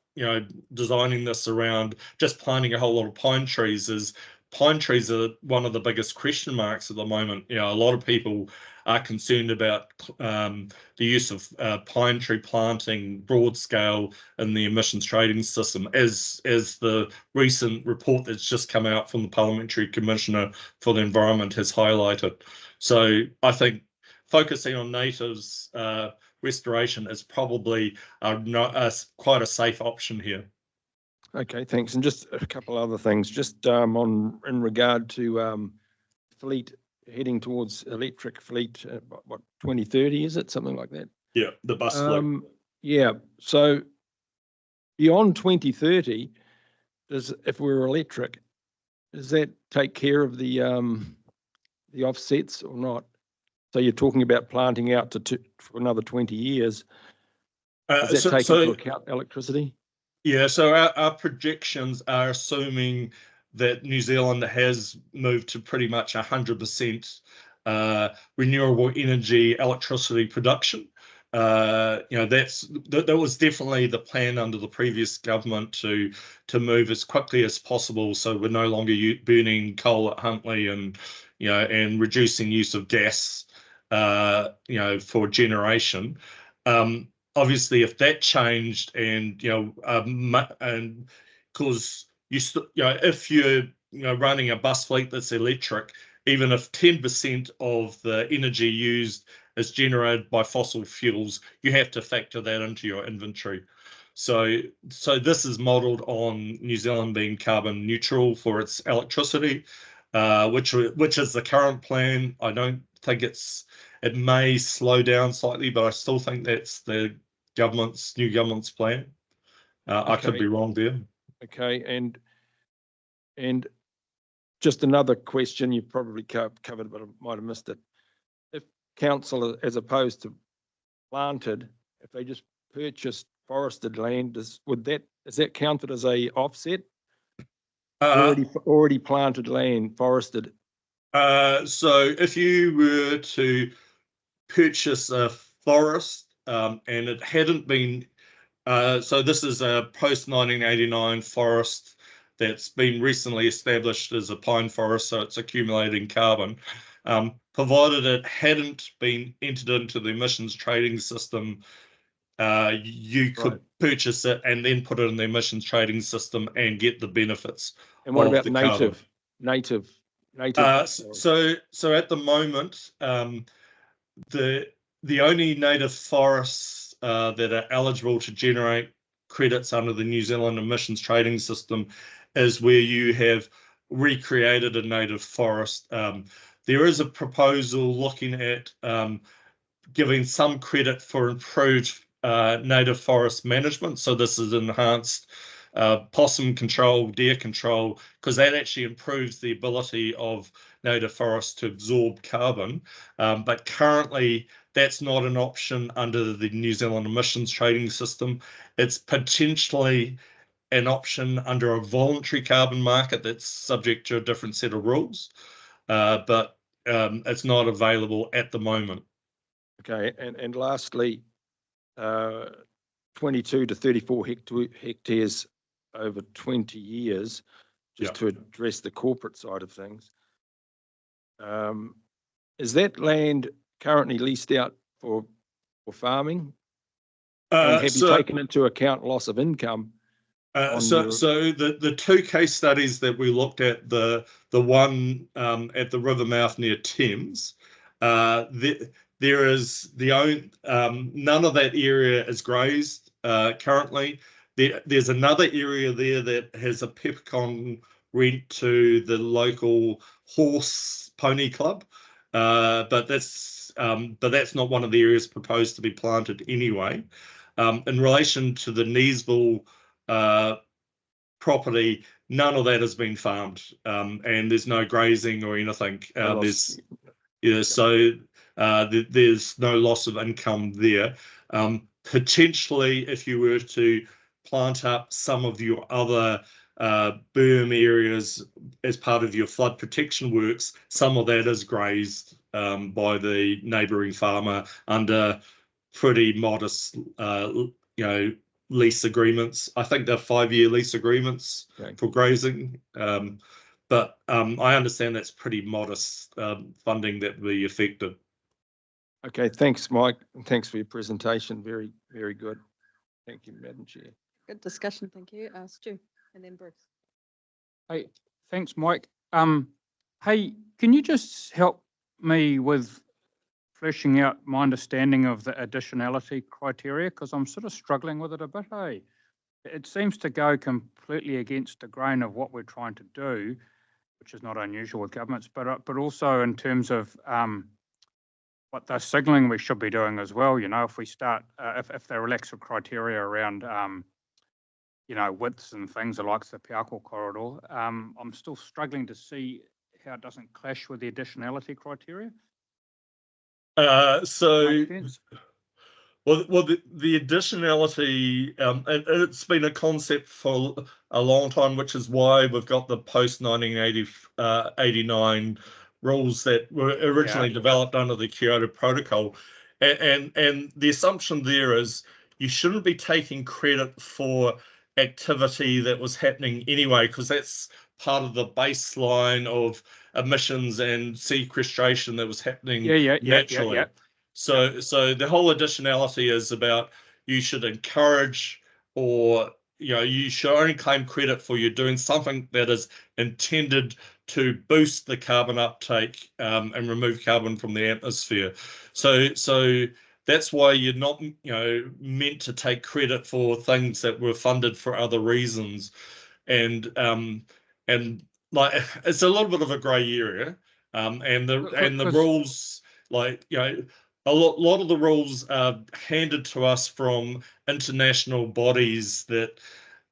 designing this around just planting a whole lot of pine trees is pine trees are one of the biggest question marks at the moment. A lot of people are concerned about the use of pine tree planting broad scale in the emissions trading system, as the recent report that's just come out from the Parliamentary Commissioner for the Environment has highlighted. So I think focusing on natives restoration is probably quite a safe option here. Okay, thanks. And just a couple other things, just in regard to fleet heading towards electric fleet, what 2030 is it, something like that? Yeah, the bus fleet. Yeah. So beyond 2030, if we're electric, does that take care of the offsets or not? So you're talking about planting out for another 20 years. Does that take into account electricity? Yeah, so our projections are assuming that New Zealand has moved to pretty much 100% renewable energy electricity production. That was definitely the plan under the previous government to move as quickly as possible, so we're no longer burning coal at Huntly and reducing use of gas for generation. Obviously, if that changed and because if you're running a bus fleet that's electric, even if 10% of the energy used is generated by fossil fuels, you have to factor that into your inventory. So this is modelled on New Zealand being carbon neutral for its electricity, which is the current plan. I don't think it may slow down slightly, but I still think that's the new government's plan. I could be wrong there. Okay, and just another question you probably covered, but I might have missed it. If council, as opposed to planted, if they just purchased forested land, is that counted as a offset? Already planted land, forested. So if you were to purchase a forest and it hadn't been, so this is a post-1989 forest that's been recently established as a pine forest, so it's accumulating carbon. Provided it hadn't been entered into the emissions trading system, you could purchase it and then put it in the emissions trading system and get the benefits. And what about native? So at the moment, the only native forests that are eligible to generate credits under the New Zealand emissions trading system is where you have recreated a native forest. There is a proposal looking at giving some credit for improved native forest management. So this is enhanced possum control, deer control, because that actually improves the ability of native forests to absorb carbon. But currently, that's not an option under the New Zealand emissions trading system. It's potentially an option under a voluntary carbon market that's subject to a different set of rules, but it's not available at the moment. Okay, and lastly, 22 to 34 hectares over 20 years, just to address the corporate side of things. Is that land currently leased out for farming? And have you taken into account loss of income? So the two case studies that we looked at, the one at the river mouth near Thames, there is none of that area is grazed currently. There's another area there that has a peppercorn rent to the local horse pony club, but that's not one of the areas proposed to be planted anyway. In relation to the Neesville property, none of that has been farmed, and there's no grazing or anything. There's no loss of income there. Potentially, if you were to plant up some of your other berm areas as part of your flood protection works, some of that is grazed by the neighbouring farmer under pretty modest, lease agreements. I think they're 5-year lease agreements for grazing. But I understand that's pretty modest funding that will be affected. Okay, thanks, Mike. And thanks for your presentation. Very, very good. Thank you, Madam Chair. Good discussion, thank you. Stu, and then Bruce. Hey, thanks, Mike. Hey, can you just help me with fleshing out my understanding of the additionality criteria? Because I'm sort of struggling with it a bit, hey? It seems to go completely against the grain of what we're trying to do, which is not unusual with governments, but also in terms of what they're signalling we should be doing as well. If we start, if they relax the criteria around, widths and things like the Piako corridor, I'm still struggling to see how it doesn't clash with the additionality criteria. Well, the additionality, it's been a concept for a long time, which is why we've got the post-1989 rules that were originally developed under the Kyoto Protocol. And the assumption there is you shouldn't be taking credit for activity that was happening anyway, because that's part of the baseline of emissions and sequestration that was happening naturally. So the whole additionality is about you should encourage or you should only claim credit for you doing something that is intended to boost the carbon uptake and remove carbon from the atmosphere. So that's why you're not, meant to take credit for things that were funded for other reasons. And like it's a little bit of a grey area. And the rules, like, a lot of the rules are handed to us from international bodies that,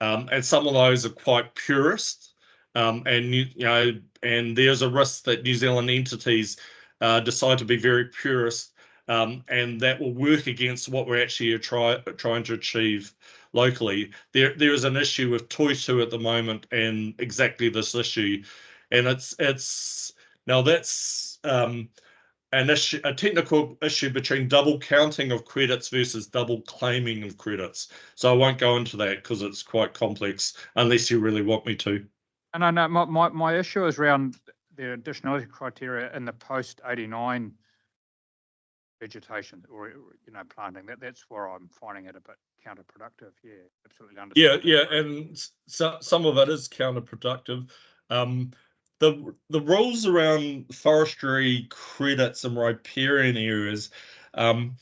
and some of those are quite purist. And there's a risk that New Zealand entities decide to be very purist, and that will work against what we're actually trying to achieve locally. There is an issue with Toitu at the moment, and exactly this issue, and it's now that's a technical issue between double counting of credits versus double claiming of credits. So I won't go into that because it's quite complex, unless you really want me to. And I know my issue is around the additionality criteria in the post-89 vegetation or, planting. That's where I'm finding it a bit counterproductive. Yeah, absolutely understand. Yeah, and some of it is counterproductive. The rules around forestry credits and riparian areas, some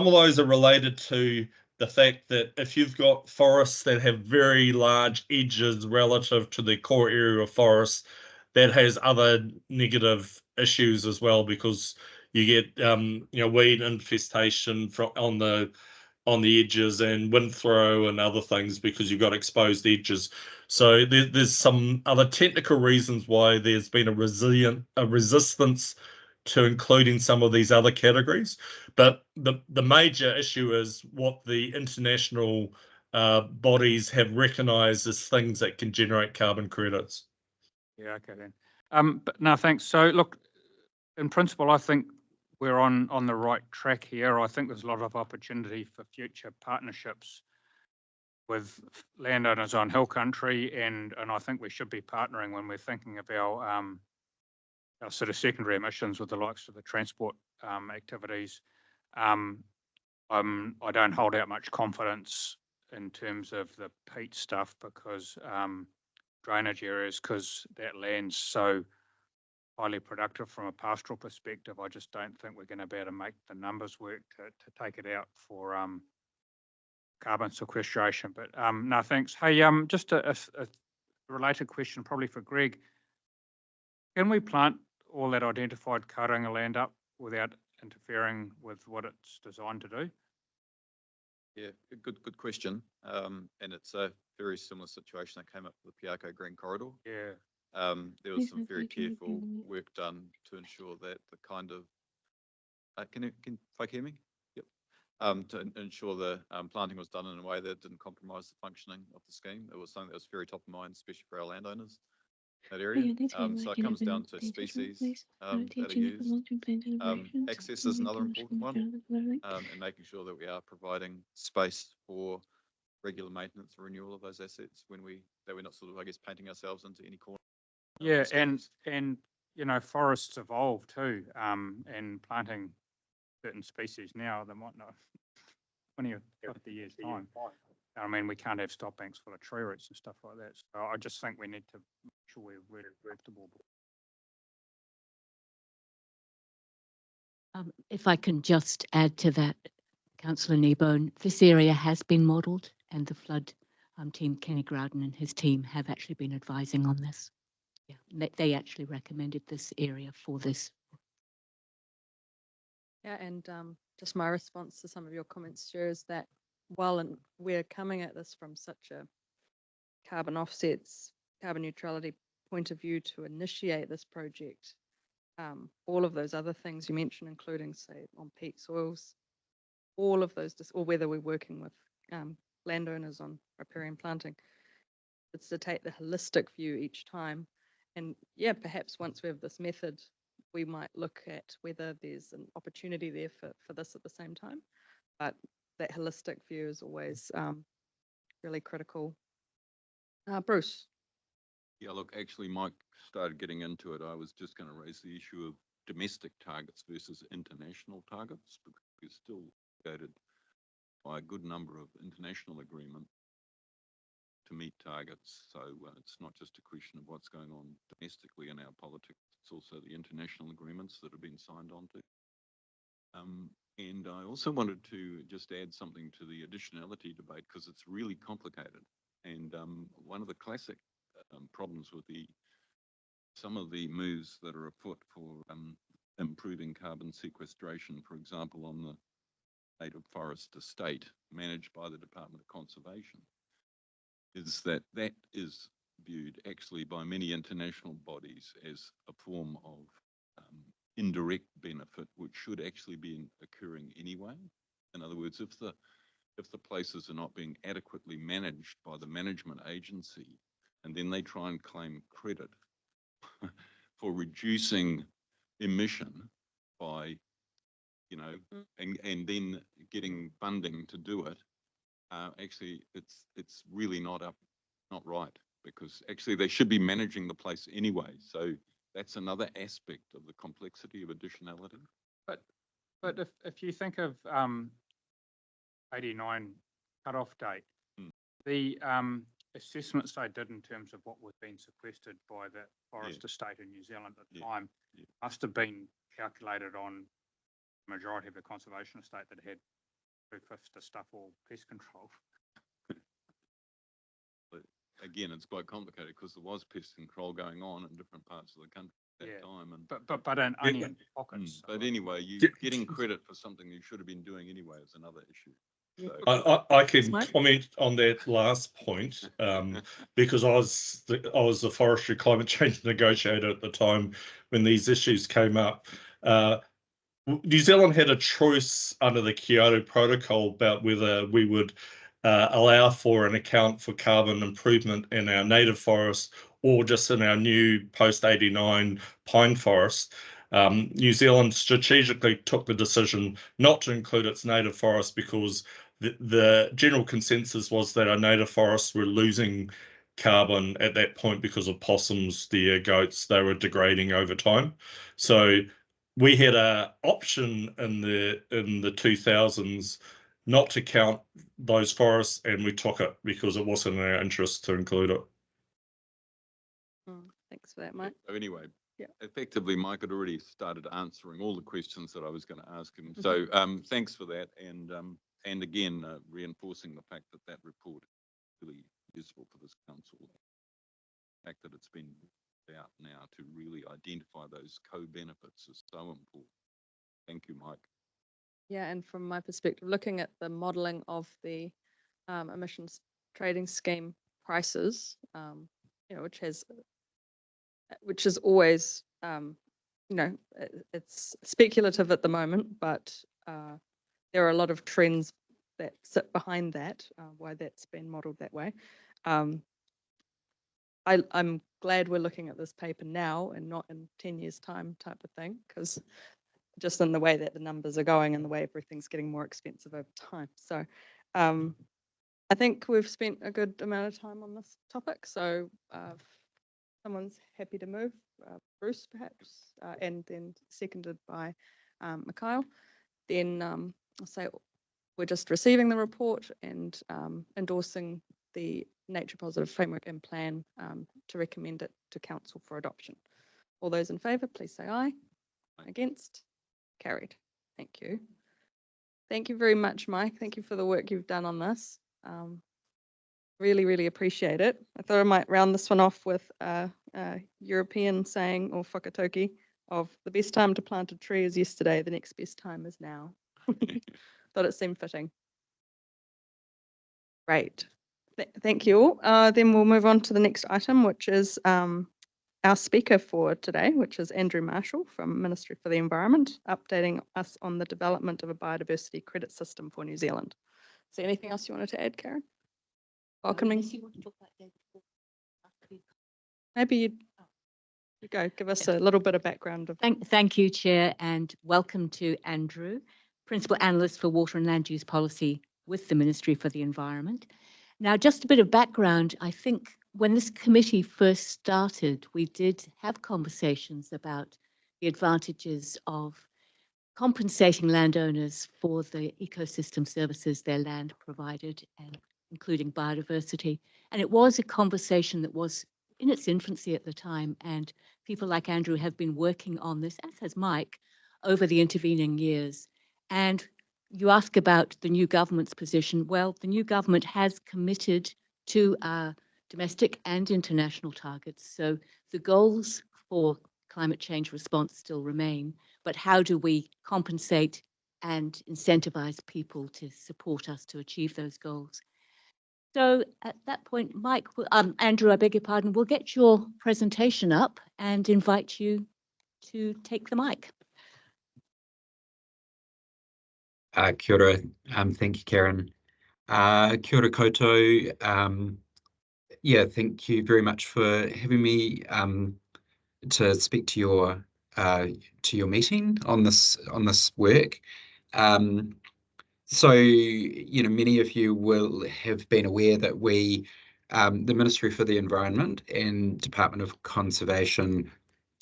of those are related to the fact that if you've got forests that have very large edges relative to the core area of forest, that has other negative issues as well, because you get weed infestation on the edges and wind throw and other things because you've got exposed edges. So there's some other technical reasons why there's been a resistance to including some of these other categories. But the major issue is what the international bodies have recognized as things that can generate carbon credits. Yeah, okay then. But no, thanks. So look, in principle, I think we're on the right track here. I think there's a lot of opportunity for future partnerships with landowners on hill country, and I think we should be partnering when we're thinking of our sort of secondary emissions with the likes of the transport activities. I don't hold out much confidence in terms of the peat stuff because drainage areas, because that land's so highly productive from a pastoral perspective. I just don't think we're going to be able to make the numbers work to take it out for carbon sequestration. But no, thanks. Hey, just a related question, probably for Greg. Can we plant all that identified Karakia land up without interfering with what it's designed to do? Yeah, good question. And it's a very similar situation that came up with the Piako Green Corridor. Yeah. There was some very careful work done to ensure that the kind of can folk hear me? Yep. To ensure the planting was done in a way that didn't compromise the functioning of the scheme. It was something that was very top of mind, especially for our landowners in that area. So it comes down to species that are used. Access is another important one, and making sure that we are providing space for regular maintenance and renewal of those assets that we're not sort of, I guess, painting ourselves into any corner. Yeah, and forests evolve too, and planting certain species now, they might not 20 or 50 years time. I mean, we can't have stop banks full of tree roots and stuff like that. So I just think we need to make sure we're really adaptable. If I can just add to that, Councillor Kneebone, this area has been modelled, and the flood team, Kenny Growden and his team, have actually been advising on this. Yeah, they actually recommended this area for this. Yeah, and just my response to some of your comments, Chair, is that while we're coming at this from such a carbon offsets, carbon neutrality point of view to initiate this project, all of those other things you mentioned, including, say, on peat soils, all of those, or whether we're working with landowners on riparian planting, it's to take the holistic view each time. And yeah, perhaps once we have this method, we might look at whether there's an opportunity there for this at the same time. But that holistic view is always really critical. Bruce. Yeah, look, actually, Mike started getting into it. I was just going to raise the issue of domestic targets versus international targets, because we're still guided by a good number of international agreements. targets. So it's not just a question of what's going on domestically in our politics, it's also the international agreements that have been signed on to. And I also wanted to just add something to the additionality debate because it's really complicated. And one of the classic problems with some of the moves that are afoot for improving carbon sequestration, for example, on the native forest estate managed by the Department of Conservation, is that is viewed actually by many international bodies as a form of indirect benefit, which should actually be occurring anyway. In other words, if the places are not being adequately managed by the management agency, and then they try and claim credit for reducing emission by, you know, and then getting funding to do it, actually it's really not right, because actually they should be managing the place anyway. So that's another aspect of the complexity of additionality. But if you think of 89 cutoff date, the assessments they did in terms of what was being sequestered by the forest estate in New Zealand at the time must have been calculated on the majority of the conservation estate that had 2/5 the stuff or pest control. But again, it's quite complicated because there was pest control going on in different parts of the country at that time. And but only in pockets. But anyway, getting credit for something you should have been doing anyway is another issue. So, I can comment on that last point because I was the forestry climate change negotiator at the time when these issues came up. New Zealand had a choice under the Kyoto Protocol about whether we would allow for and account for carbon improvement in our native forests or just in our new post-89 pine forests. New Zealand strategically took the decision not to include its native forests because the general consensus was that our native forests were losing carbon at that point because of possums, deer, goats. They were degrading over time. So we had an option in the 2000s not to count those forests, and we took it because it wasn't in our interest to include it. Thanks for that, Mike. So anyway, effectively, Mike had already started answering all the questions that I was going to ask him. So thanks for that, and again reinforcing the fact that report is really useful for this council. The fact that it's been out now to really identify those co-benefits is so important. Thank you, Mike. Yeah, and from my perspective, looking at the modelling of the emissions trading scheme prices, you know, which is always, you know, it's speculative at the moment, but there are a lot of trends that sit behind that, why that's been modelled that way. I'm glad we're looking at this paper now and not in 10 years' time type of thing, because just in the way that the numbers are going and the way everything's getting more expensive over time. So I think we've spent a good amount of time on this topic. So if someone's happy to move, Bruce perhaps, and then seconded by Mikhail, then I'll say we're just receiving the report and endorsing the Nature Positive Framework and Plan to recommend it to Council for adoption. All those in favour, please say aye. Against? Carried. Thank you. Thank you very much, Mike. Thank you for the work you've done on this. Really, really appreciate it. I thought I might round this one off with a European saying or whakatauki of the best time to plant a tree is yesterday, the next best time is now. Thought it seemed fitting. Great. Thank you all. Then we'll move on to the next item, which is our speaker for today, which is Andrew Marshall from Ministry for the Environment, updating us on the development of a biodiversity credit system for New Zealand. Is there anything else you wanted to add, Karen? Welcoming. Maybe you go give us a little bit of background. Thank you, Chair, and welcome to Andrew, Principal Analyst for Water and Land Use Policy with the Ministry for the Environment. Now, just a bit of background. I think when this committee first started, we did have conversations about the advantages of compensating landowners for the ecosystem services their land provided, and including biodiversity. And it was a conversation that was in its infancy at the time, and people like Andrew have been working on this, as has Mike, over the intervening years. And you ask about the new government's position. Well, the new government has committed to domestic and international targets. So the goals for climate change response still remain, but how do we compensate and incentivize people to support us to achieve those goals? So at that point, Mike, Andrew, I beg your pardon, we'll get your presentation up and invite you to take the mic. Kia ora. Thank you, Karen. Kia ora koutou. Yeah, thank you very much for having me to speak to your meeting on this work. So, many of you will have been aware that we, the Ministry for the Environment and Department of Conservation,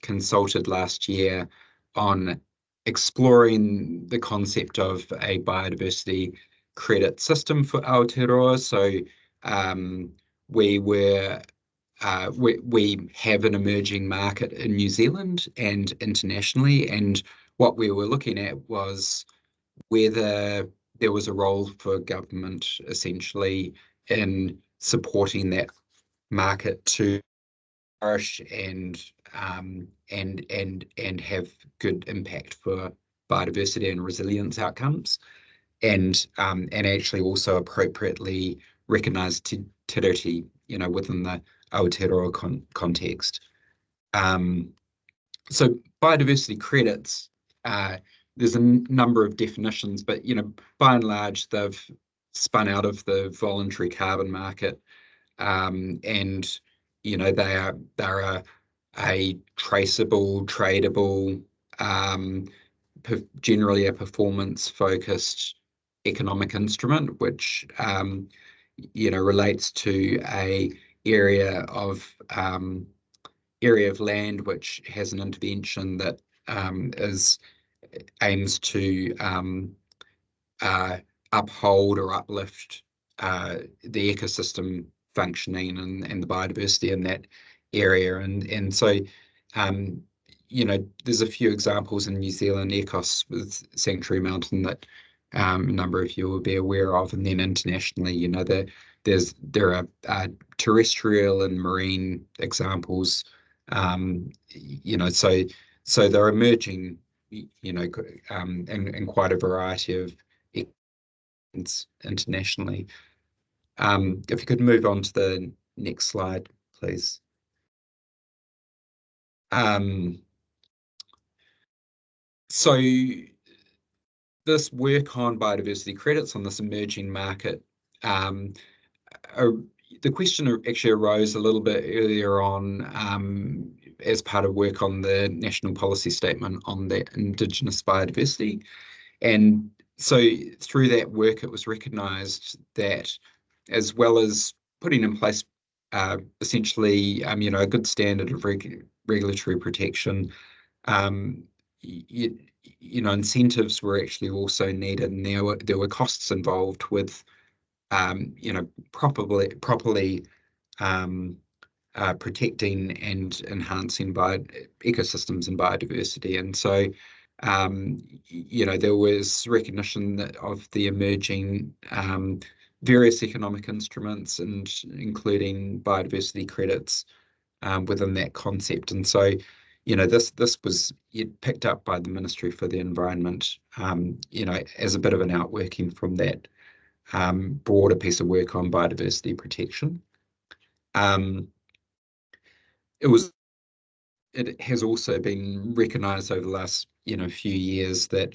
consulted last year on exploring the concept of a biodiversity credit system for Aotearoa. So we have an emerging market in New Zealand and internationally, and what we were looking at was whether there was a role for government essentially in supporting that market to flourish and have good impact for biodiversity and resilience outcomes, and actually also appropriately recognise te reti, within the Aotearoa context. So biodiversity credits, there's a number of definitions, but by and large they've spun out of the voluntary carbon market, and they're a traceable, tradable, generally a performance-focused economic instrument, which relates to a area of land which has an intervention that aims to uphold or uplift the ecosystem functioning and the biodiversity in that area. And so, there's a few examples in New Zealand, ECOS with Sanctuary Mountain that a number of you will be aware of, and then internationally, there are terrestrial and marine examples. So they're emerging, in quite a variety of internationally. If you could move on to the next slide, please. So this work on biodiversity credits on this emerging market, the question actually arose a little bit earlier on as part of work on the National Policy Statement on the Indigenous biodiversity. And so through that work, it was recognised that, as well as putting in place essentially a good standard of regulatory protection, incentives were actually also needed, and there were costs involved with properly protecting and enhancing ecosystems and biodiversity. And so there was recognition of the emerging various economic instruments, and including biodiversity credits within that concept. And so this was picked up by the Ministry for the Environment as a bit of an outworking from that broader piece of work on biodiversity protection. It has also been recognised over the last few years that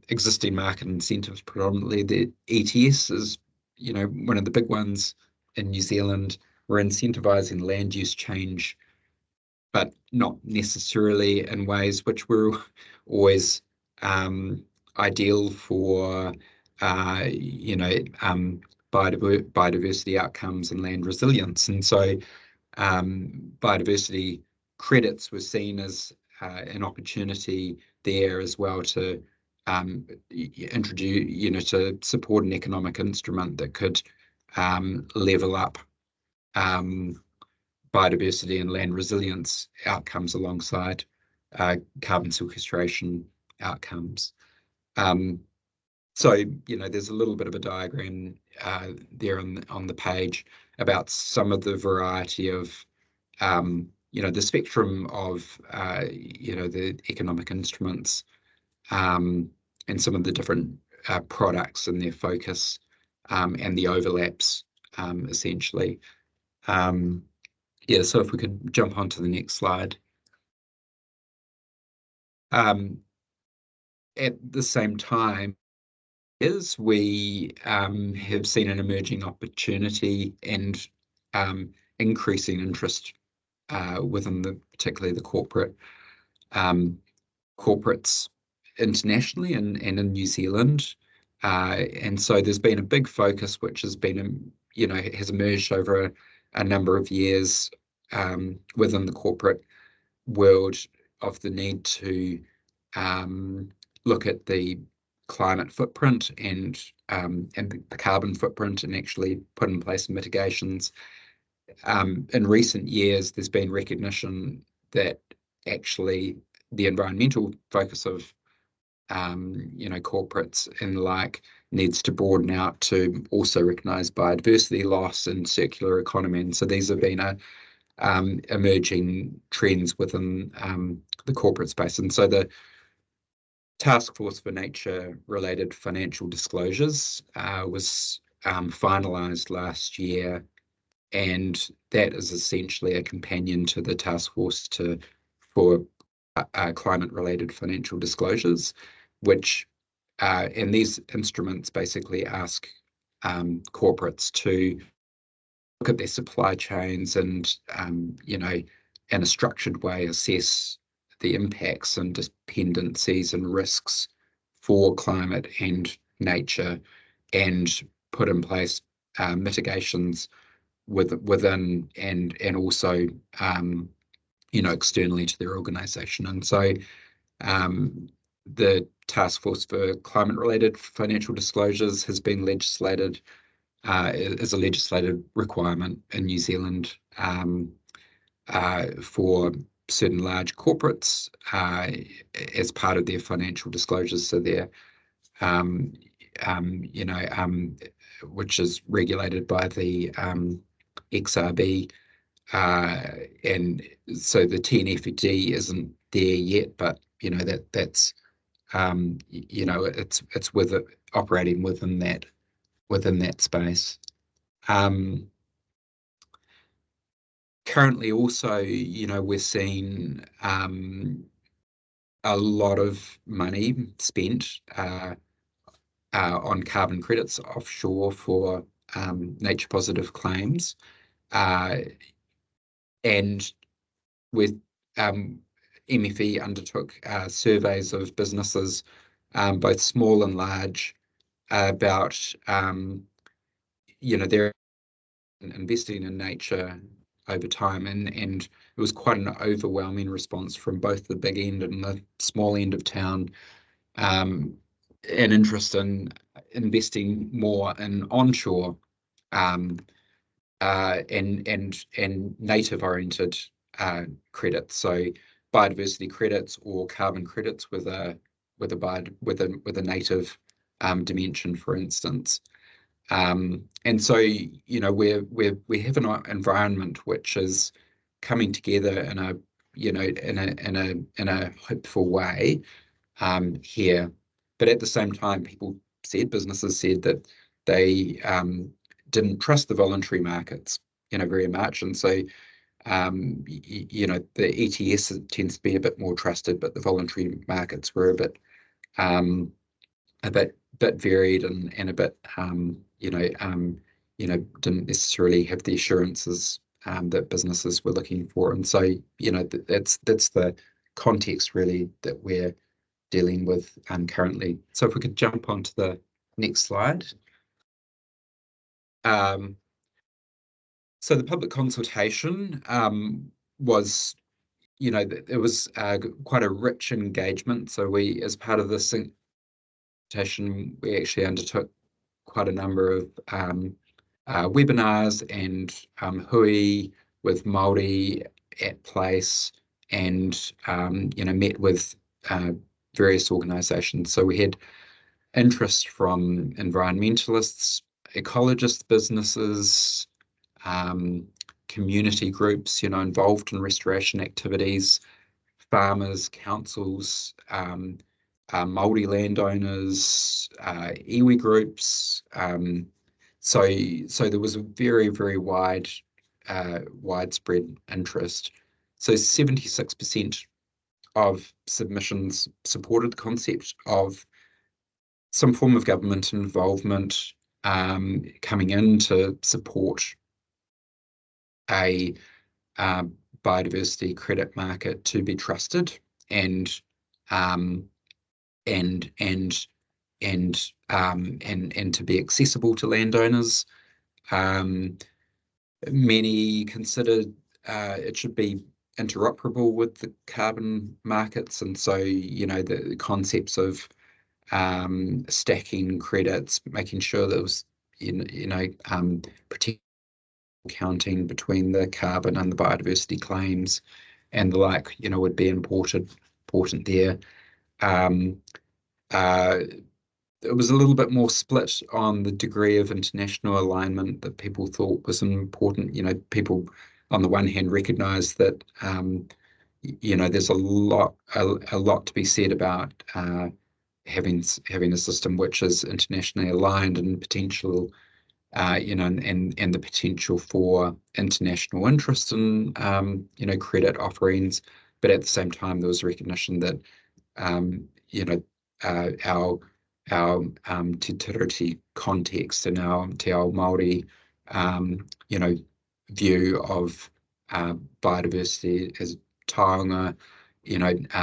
existing market incentives, predominantly the ETS, is one of the big ones in New Zealand, were incentivising land use change, but not necessarily in ways which were always ideal for biodiversity outcomes and land resilience. And so biodiversity credits were seen as an opportunity there as well to introduce, to support an economic instrument that could level up biodiversity and land resilience outcomes alongside carbon sequestration outcomes. So, you know, there's a little bit of a diagram there on the page about some of the variety of, you know, the spectrum of, you know, the economic instruments and some of the different products and their focus and the overlaps, essentially. Yeah, so if we could jump on to the next slide. At the same time, we have seen an emerging opportunity and increasing interest within particularly the corporates internationally and in New Zealand. And so there's been a big focus which has been, you know, has emerged over a number of years within the corporate world of the need to look at the climate footprint and the carbon footprint and actually put in place mitigations. In recent years, there's been recognition that actually the environmental focus of you know, corporates and the like needs to broaden out to also recognise biodiversity loss and circular economy. And so these have been emerging trends within the corporate space. And so the Task Force for Nature-related Financial Disclosures was finalised last year, and that is essentially a companion to the Task Force for Climate-related Financial Disclosures, which and these instruments basically ask corporates to look at their supply chains and you know, in a structured way assess the impacts and dependencies and risks for climate and nature, and put in place mitigations within and also you know, externally to their organisation. And so the Task Force for Climate-related Financial Disclosures has been legislated as a legislated requirement in New Zealand for certain large corporates as part of their financial disclosures. So they're, you know, which is regulated by the XRB. And so the TNFD isn't there yet, but you know, that's you know, it's operating within that space. Currently also, you know, we're seeing a lot of money spent on carbon credits offshore for nature positive claims. And with MFE undertook surveys of businesses, both small and large, about you know, their investing in nature over time, and it was quite an overwhelming response from both the big end and the small end of town, an interest in investing more in onshore and native oriented credits, so biodiversity credits or carbon credits with a native dimension, for instance. And so, you know, we have an environment which is coming together in a, you know, in a hopeful way here, but at the same time, businesses said that they didn't trust the voluntary markets, you know, very much, and so you know, the ETS tends to be a bit more trusted, but the voluntary markets were a bit varied and a bit you know, didn't necessarily have the assurances that businesses were looking for. And so, you know, that's the context really that we're dealing with currently. So if we could jump on to the next slide. So the public consultation was, you know, it was quite a rich engagement. So we, as part of this consultation, we actually undertook quite a number of webinars and hui with Māori at place, and met with various organisations. So we had interest from environmentalists, ecologists, businesses, community groups, involved in restoration activities, farmers, councils, Māori landowners, iwi groups. So there was a very, very widespread interest. So 76% of submissions supported the concept of some form of government involvement coming in to support a biodiversity credit market to be trusted and to be accessible to landowners. Many considered it should be interoperable with the carbon markets, and so the concepts of stacking credits, making sure that it was protect accounting between the carbon and the biodiversity claims and the like, would be important there. It was a little bit more split on the degree of international alignment that people thought was important. People on the one hand recognize that there's a lot to be said about having a system which is internationally aligned and potential, and the potential for international interest in credit offerings. But at the same time, there was recognition that our Te Tiriti context and our Te Ao Māori view of biodiversity as taonga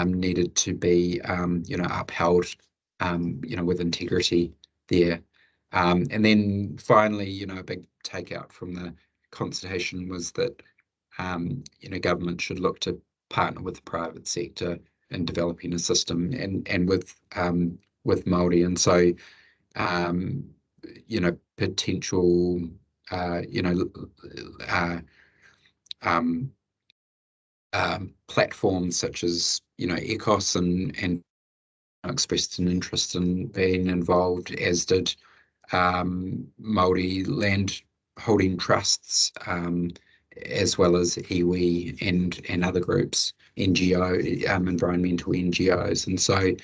needed to be upheld with integrity there. And then finally, a big takeout from the consultation was that government should look to partner with the private sector in developing a system and with Māori. And so potential platforms such as ECOS and expressed an interest in being involved, as did Māori land holding trusts, as well as iwi and other groups, environmental NGOs. And so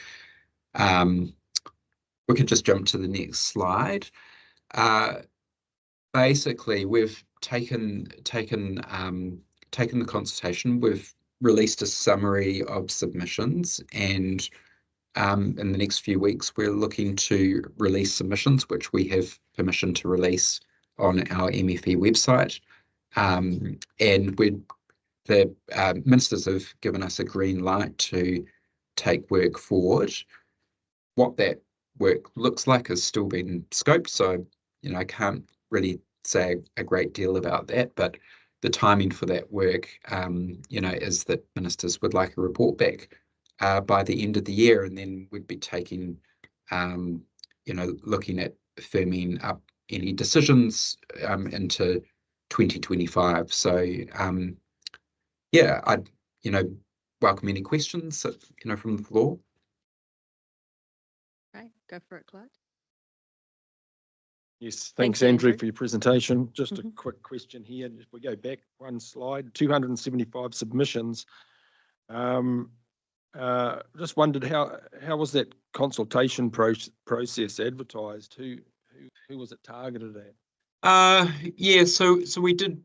we could just jump to the next slide. Basically, we've taken the consultation, we've released a summary of submissions, and in the next few weeks, we're looking to release submissions, which we have permission to release on our MFE website. And the ministers have given us a green light to take work forward. What that work looks like is still being scoped, so I can't really say a great deal about that, but the timing for that work is that ministers would like a report back by the end of the year, and then we'd be taking looking at firming up any decisions into 2025. So I'd welcome any questions from the floor. Okay, go for it, Clyde. Yes, thanks, Andrew, for your presentation. Just a quick question here. If we go back one slide, 275 submissions. Just wondered how was that consultation process advertised? Who was it targeted at? So we did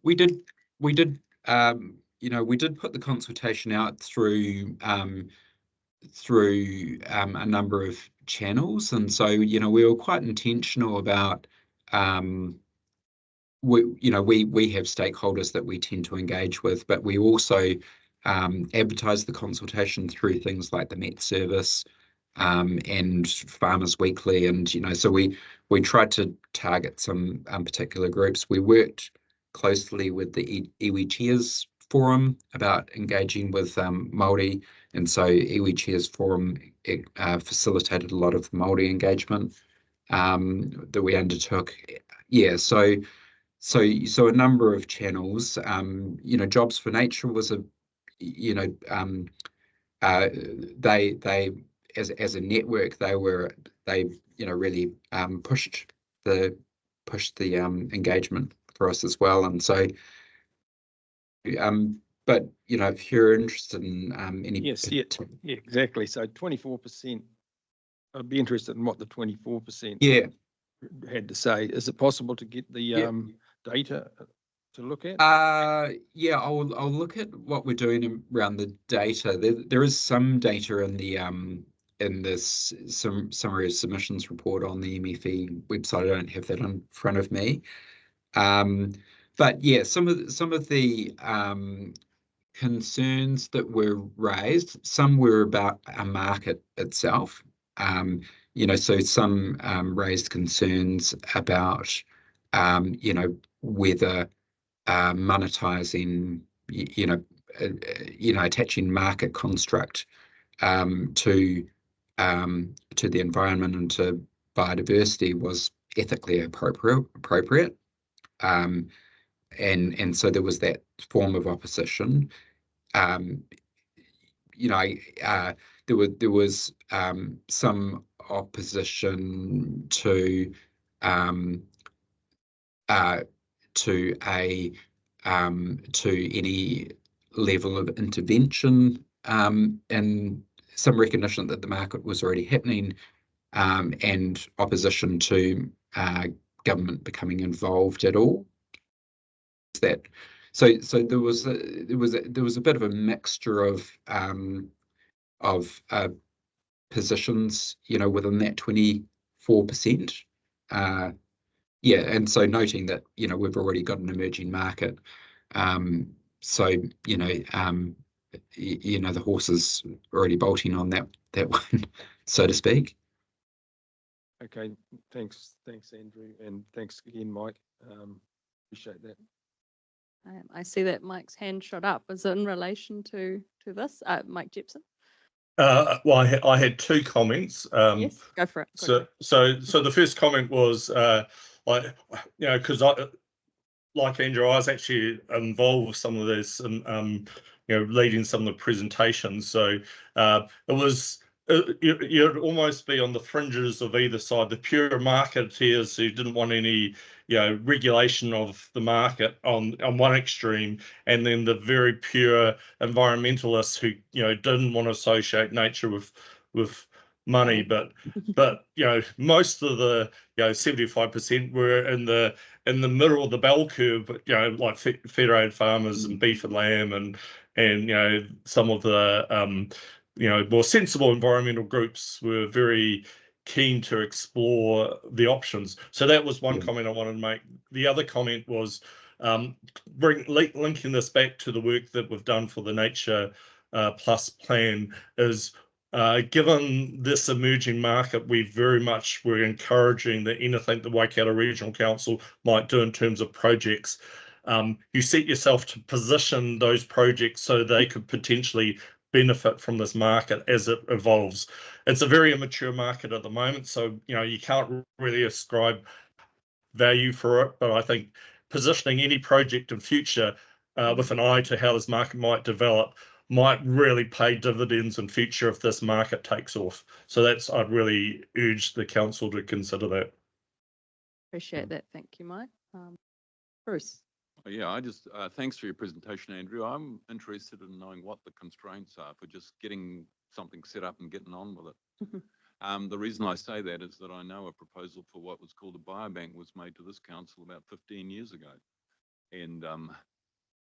put the consultation out through a number of channels, and so we were quite intentional about we have stakeholders that we tend to engage with, but we also advertise the consultation through things like the Met Service and Farmers Weekly, and so we tried to target some particular groups. We worked closely with the Iwi Chairs Forum about engaging with Māori, and so Iwi Chairs Forum facilitated a lot of the Māori engagement that we undertook. So so a number of channels. Jobs for Nature was they as a network, they really pushed the engagement for us as well. And so but if you're interested in any Yes, yeah, exactly. So 24%, I'd be interested in what the 24% had to say. Is it possible to get the data to look at? Yeah, I'll look at what we're doing around the data. There is some data in this summary of submissions report on the MFE website. I don't have that in front of me. But yeah, some of the concerns that were raised, some were about a market itself. So some raised concerns about whether monetizing, attaching market construct to the environment and to biodiversity was ethically appropriate. And so there was that form of opposition. There was some opposition to any level of intervention, and some recognition that the market was already happening, and opposition to government becoming involved at all. So there was a bit of a mixture of positions, within that 24%. And so noting that we've already got an emerging market, so the horse is already bolting on that one, so to speak. Okay, thanks, Andrew, and thanks again, Mike. Appreciate that. I see that Mike's hand shot up. Was it in relation to this, Mike Jepson? Well, I had two comments. Yes, go for it. So the first comment was, because like Andrew, I was actually involved with some of this and leading some of the presentations. So it was. You'd almost be on the fringes of either side. The pure marketeers who didn't want any, regulation of the market on one extreme, and then the very pure environmentalists who, didn't want to associate nature with money. But most of the 75% were in the middle of the bell curve. Like Federated Farmers and Beef and Lamb and some of the more sensible environmental groups were very keen to explore the options. So that was one comment I wanted to make. The other comment was linking this back to the work that we've done for the Nature Plus plan is, given this emerging market, we very much were encouraging that anything the Waikato Regional Council might do in terms of projects, you set yourself to position those projects so they could potentially benefit from this market as it evolves. It's a very immature market at the moment, so you can't really ascribe value for it. But I think positioning any project in future with an eye to how this market might develop might really pay dividends in future if this market takes off. So I'd really urge the council to consider that. Appreciate that. Thank you, Mike. Bruce. Yeah, I just thanks for your presentation, Andrew. I'm interested in knowing what the constraints are for just getting something set up and getting on with it. The reason I say that is that I know a proposal for what was called a biobank was made to this council about 15 years ago. And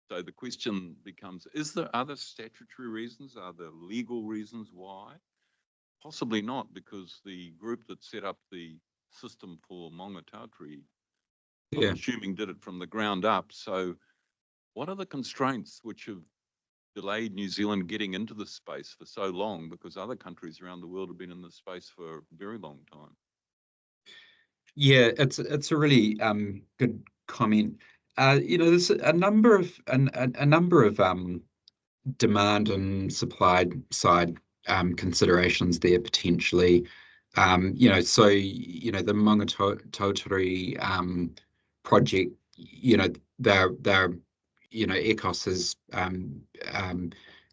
so the question becomes, is there other statutory reasons? Are there legal reasons why? Possibly not, because the group that set up the system for Maungatautari, I'm assuming, did it from the ground up. So what are the constraints which have delayed New Zealand getting into this space for so long? Because other countries around the world have been in this space for a very long time. Yeah, it's a really good comment. There's a number of demand and supply side considerations there potentially. So the Maungatautari project you know, ECOS has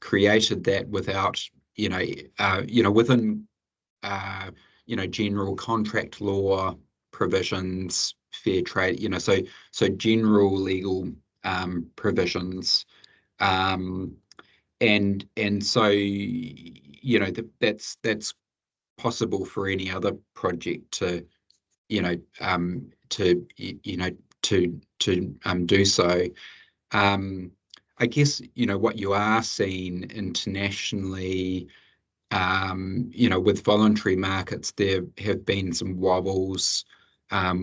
created that without, within, general contract law provisions, fair trade, so general legal provisions, and so that's possible for any other project to do so. I guess what you are seeing internationally, with voluntary markets, there have been some wobbles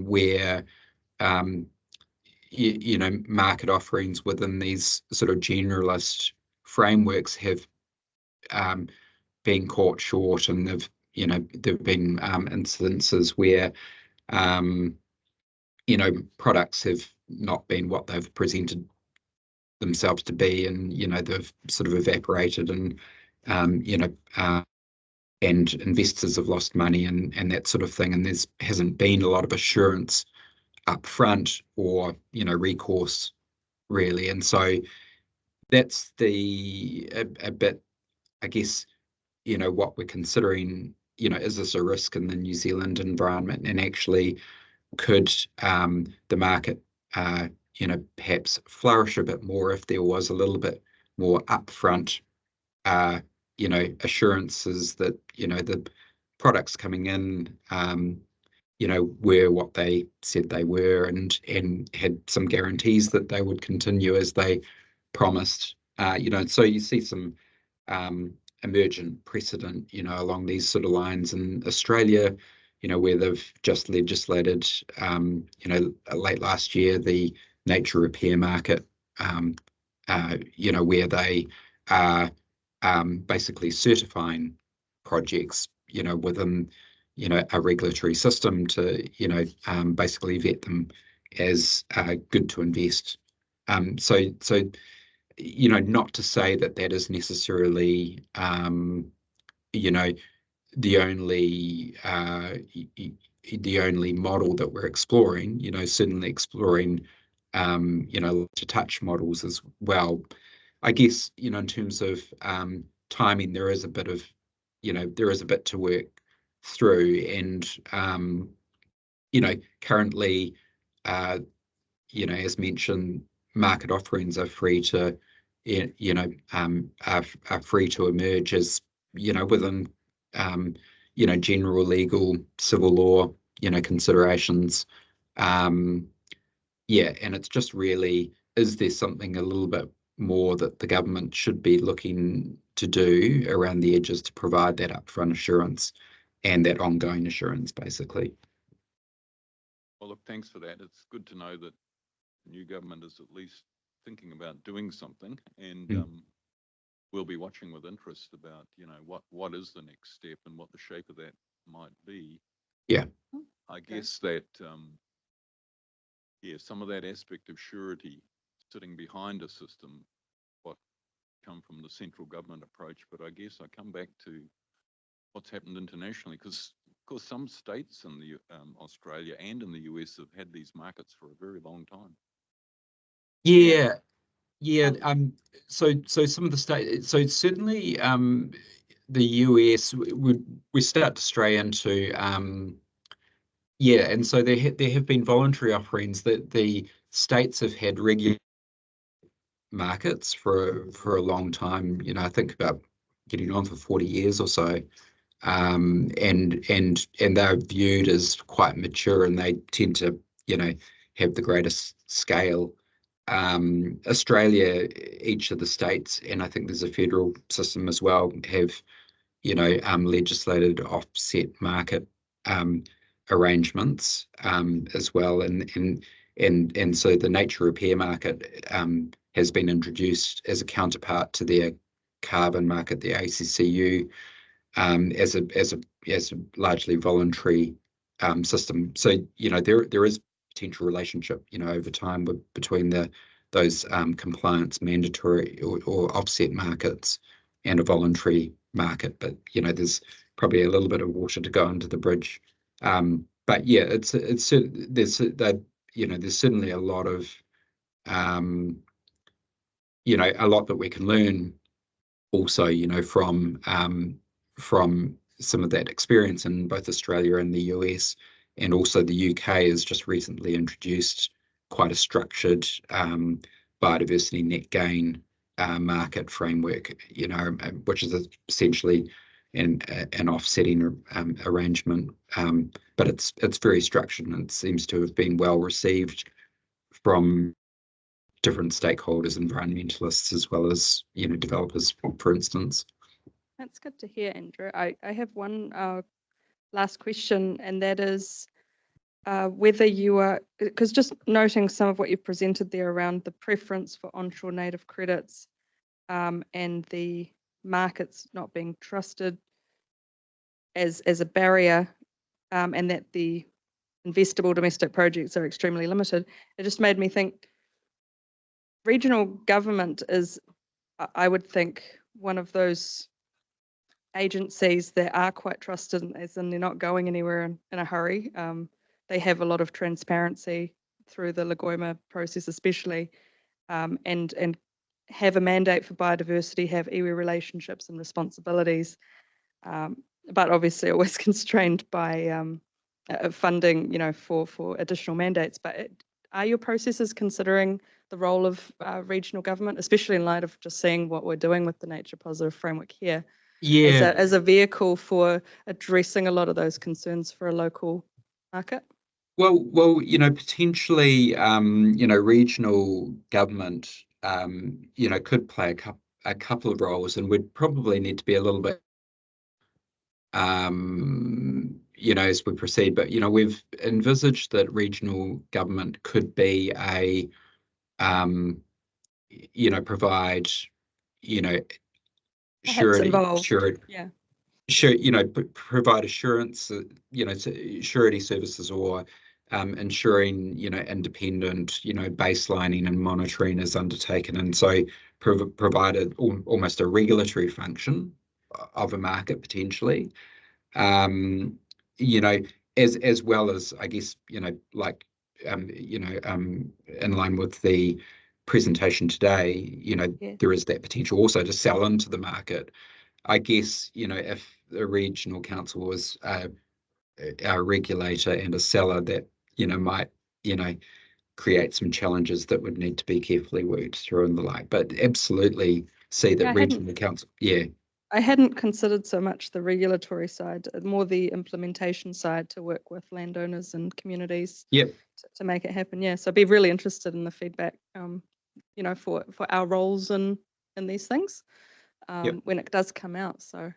where market offerings within these sort of generalist frameworks have been caught short, and there've been incidences where products have not been what they've presented themselves to be, and they've sort of evaporated, and and investors have lost money and that sort of thing, and there's hasn't been a lot of assurance up front or recourse really, and so that's a bit, I guess, what we're considering. Is this a risk in the New Zealand environment, and actually could the market perhaps flourish a bit more if there was a little bit more upfront assurances that the products coming in were what they said they were, and had some guarantees that they would continue as they promised. So you see some emergent precedent along these sort of lines in Australia, where they've just legislated late last year the nature repair market, where they are basically certifying projects within a regulatory system to basically vet them as good to invest. So not to say that that is necessarily the only model that we're exploring. Certainly exploring to touch models as well. I guess in terms of timing, there is a bit to work through, and currently as mentioned, market offerings are free to are free to emerge as within general legal civil law considerations. And it's just really, is there something a little bit more that the government should be looking to do around the edges to provide that upfront assurance and that ongoing assurance, basically? Well, look, thanks for that. It's good to know that the new government is at least thinking about doing something, and we'll be watching with interest about, what is the next step and what the shape of that might be. Yeah. I guess that, some of that aspect of surety sitting behind a system, what come from the central government approach, but I guess I come back to what's happened internationally, because of course some states in the Australia and in the US have had these markets for a very long time. Yeah. So some of the states, so certainly the US, we start to stray into and so there have been voluntary offerings that the states have had regular markets for a long time. I think about getting on for 40 years or so, and they're viewed as quite mature, and they tend to have the greatest scale. Australia, each of the states, and I think there's a federal system as well, have legislated offset market arrangements as well, and so the nature repair market has been introduced as a counterpart to their carbon market, the ACCU, as a largely voluntary system. So there is potential relationship over time between those compliance mandatory or offset markets and a voluntary market, but there's probably a little bit of water to go under the bridge. But yeah, there's there's certainly a lot of, a lot that we can learn also, from some of that experience in both Australia and the US, and also the UK has just recently introduced quite a structured biodiversity net gain market framework, which is essentially an offsetting arrangement, but it's very structured, and it seems to have been well received from different stakeholders, environmentalists, as well as developers, for instance. That's good to hear, Andrew. I have one last question, and that is whether you are, because just noting some of what you presented there around the preference for onshore native credits and the markets not being trusted as a barrier, and that the investable domestic projects are extremely limited, it just made me think regional government is, I would think, one of those agencies that are quite trusted, as in they're not going anywhere in a hurry. They have a lot of transparency through the Lagoima process especially, and have a mandate for biodiversity, have iwi relationships and responsibilities, but obviously always constrained by funding, for additional mandates. But are your processes considering the role of regional government, especially in light of just seeing what we're doing with the Nature Positive framework here, as a vehicle for addressing a lot of those concerns for a local market? Well, potentially, regional government, could play a couple of roles, and would probably need to be a little bit, as we proceed. But, we've envisaged that regional government could be provide, provide assurance, surety services, or ensuring, independent, baselining and monitoring is undertaken, and so provided almost a regulatory function of a market potentially, as well as, I guess, in line with the presentation today, there is that potential also to sell into the market. I guess, if the regional council was a regulator and a seller, that, might, create some challenges that would need to be carefully worked through and the like. But absolutely see that regional council, I hadn't considered so much the regulatory side, more the implementation side, to work with landowners and communities to make it happen. Yeah, so I'd be really interested in the feedback, for our roles in these things when it does come out. So,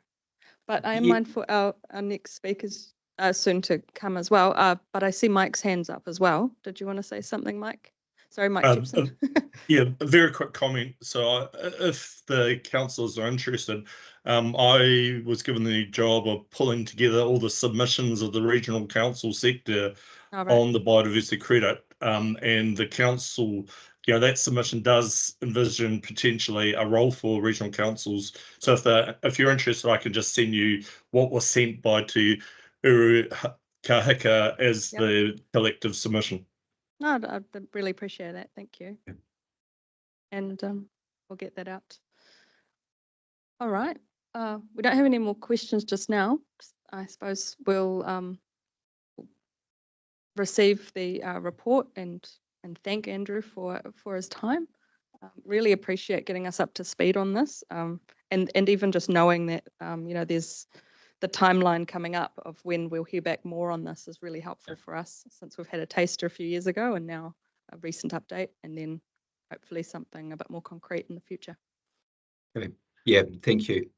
but I am mindful our next speakers are soon to come as well. But I see Mike's hands up as well. Did you want to say something, Mike? Sorry, Mike Gibson. Yeah, a very quick comment. So if the councillors are interested, I was given the job of pulling together all the submissions of the regional council sector on the biodiversity credit, and the council, that submission does envision potentially a role for regional councils. So if you're interested, I can just send you what was sent to Kahika as the collective submission. No, I'd really appreciate that. Thank you. And we'll get that out. All right. We don't have any more questions just now. I suppose we'll receive the report and thank Andrew for his time. Really appreciate getting us up to speed on this, and even just knowing that there's the timeline coming up of when we'll hear back more on this is really helpful for us, since we've had a taster a few years ago and now a recent update, and then hopefully something a bit more concrete in the future. Okay. Yeah, thank you.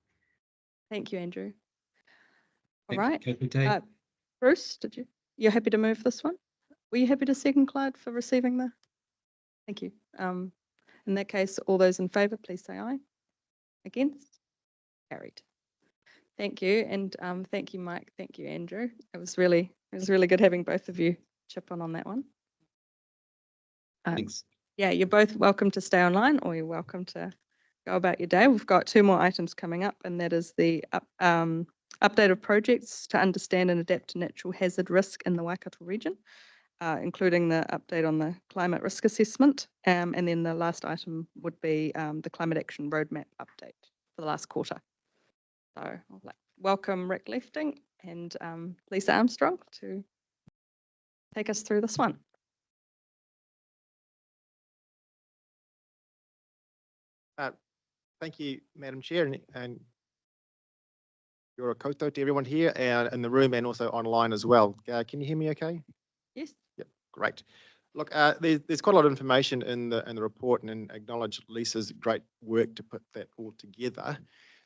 Thank you, Andrew. All Thanks. right. Bruce, you're happy to move this one? Were you happy to second Clyde for receiving the? Thank you. In that case, all those in favour, please say aye. Against? Carried. Thank you, and thank you, Mike. Thank you, Andrew. It was really good having both of you chip on that one. Thanks. Yeah, you're both welcome to stay online, or you're welcome to go about your day. We've got 2 more items coming up, and that is the update of projects to understand and adapt to natural hazard risk in the Waikato region. including the update on the climate risk assessment. And then the last item would be the climate action roadmap update for the last quarter. So I'll welcome Rick Lefting and Lisa Armstrong to take us through this one. Thank you, Madam Chair, and your koutou to everyone here and in the room and also online as well. Can you hear me okay? Yes. Yep, great. Look, there's quite a lot of information in the report, and acknowledge Lisa's great work to put that all together.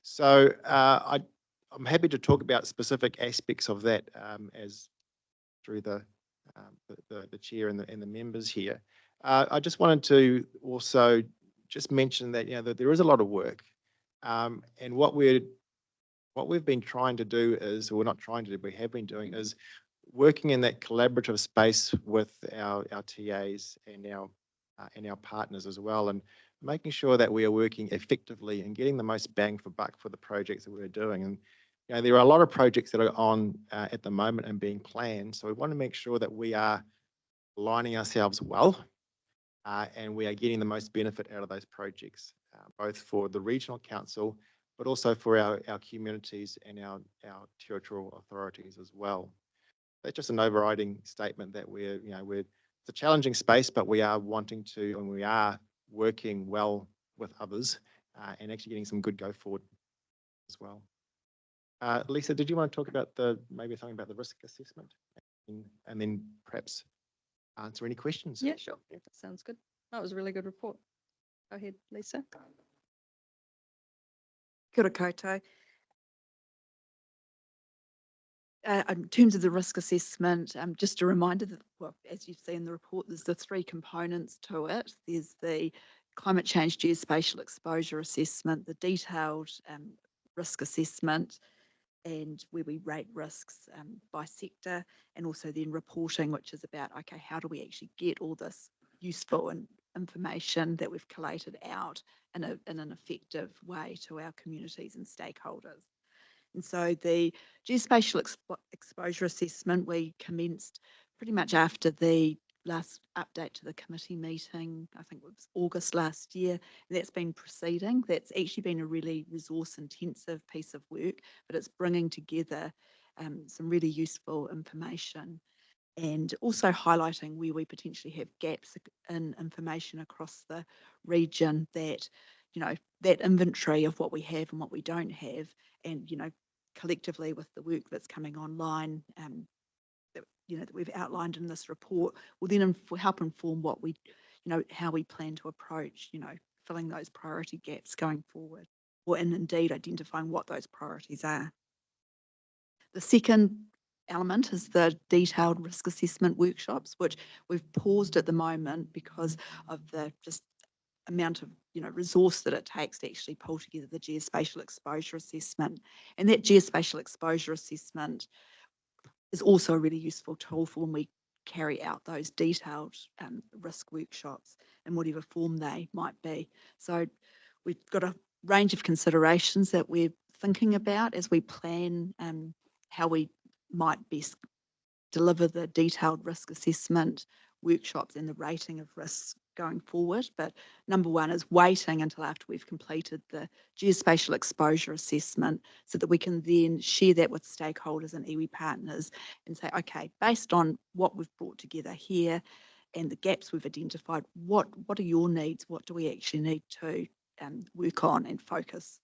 So I'm happy to talk about specific aspects of that as through the chair and the members here. I just wanted to also just mention that that there is a lot of work, and what we've been trying to do is, or we're not trying to do, we have been doing, is working in that collaborative space with our TAs and our partners as well, and making sure that we are working effectively and getting the most bang for buck for the projects that we're doing. And there are a lot of projects that are on at the moment and being planned, so we want to make sure that we are aligning ourselves well, and we are getting the most benefit out of those projects, both for the regional council, but also for our communities and our territorial authorities as well. That's just an overriding statement that it's a challenging space, but we are wanting to, and we are working well with others, and actually getting some good go forward as well. Lisa, did you want to talk about maybe something about the risk assessment, and then perhaps answer any questions? Yeah, sure. That sounds good. That was a really good report. Go ahead, Lisa. Kia ora koutou. In terms of the risk assessment, just a reminder that, well, as you see in the report, there's the three components to it. There's the climate change geospatial exposure assessment, the detailed risk assessment, and where we rate risks by sector, and also then reporting, which is about, okay, how do we actually get all this useful information that we've collated out in an effective way to our communities and stakeholders. And so the geospatial exposure assessment we commenced pretty much after the last update to the committee meeting. I think it was August last year, and that's been proceeding. That's actually been a really resource intensive piece of work, but it's bringing together some really useful information, and also highlighting where we potentially have gaps in information across the region, that that inventory of what we have and what we don't have, and collectively with the work that's coming online that we've outlined in this report, will then help inform what we how we plan to approach filling those priority gaps going forward, or indeed identifying what those priorities are. The second element is the detailed risk assessment workshops, which we've paused at the moment because of the just amount of resource that it takes to actually pull together the geospatial exposure assessment. And that geospatial exposure assessment is also a really useful tool for when we carry out those detailed risk workshops in whatever form they might be. So we've got a range of considerations that we're thinking about as we plan how we might best deliver the detailed risk assessment workshops and the rating of risks going forward. But number one is waiting until after we've completed the geospatial exposure assessment, so that we can then share that with stakeholders and iwi partners and say, okay, based on what we've brought together here and the gaps we've identified, what are your needs? What do we actually need to work on and focus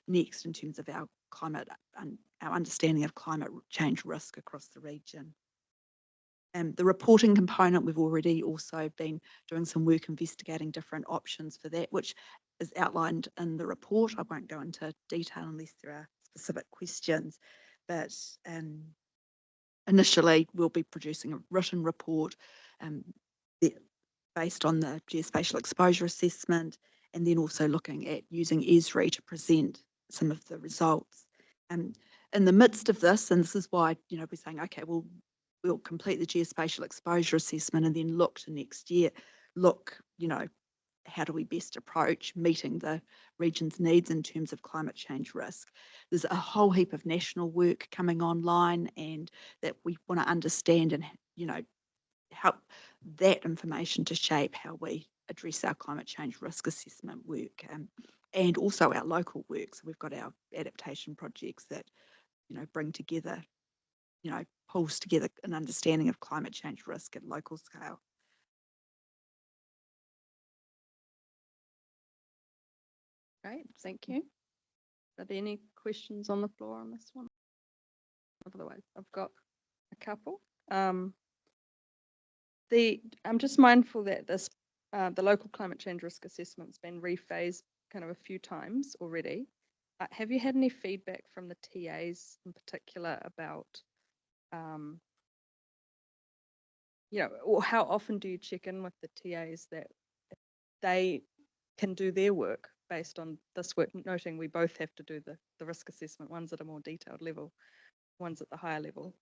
next in terms of our climate and our understanding of climate change risk across the region? The reporting component, we've already also been doing some work investigating different options for that, which is outlined in the report. I won't go into detail unless there are specific questions, but initially we'll be producing a written report based on the geospatial exposure assessment, and then also looking at using Esri to present some of the results. In the midst of this, and this is why we're saying, okay, we'll complete the geospatial exposure assessment and then look to next year, how do we best approach meeting the region's needs in terms of climate change risk? There's a whole heap of national work coming online, and that we want to understand and help that information to shape how we address our climate change risk assessment work, and also our local work. So we've got our adaptation projects that, bring together, pulls together an understanding of climate change risk at local scale. Great, thank you. Are there any questions on the floor on this one? Otherwise, I've got a couple. I'm just mindful that this the local climate change risk assessment's been rephased kind of a few times already. Have you had any feedback from the TAs in particular about, or how often do you check in with the TAs that they can do their work based on this work, noting we both have to do the risk assessment, one's at a more detailed level, one's at the higher level.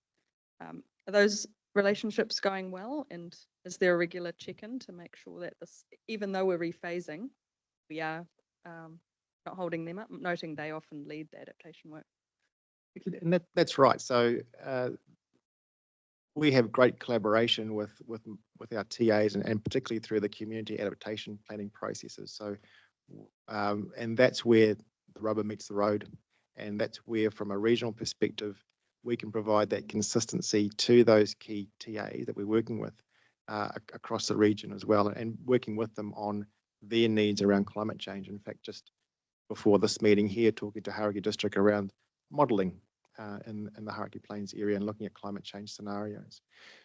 Are those relationships going well, and is there a regular check-in to make sure that this, even though we're rephasing, we are not holding them up, noting they often lead the adaptation work? And that's right. So we have great collaboration with our TAs and particularly through the community adaptation planning processes. So and that's where the rubber meets the road, and that's where, from a regional perspective, we can provide that consistency to those key TAs that we're working with across the region as well, and working with them on their needs around climate change. In fact, just before this meeting here, talking to Karakia District around modelling in the Karakia Plains area and looking at climate change scenarios.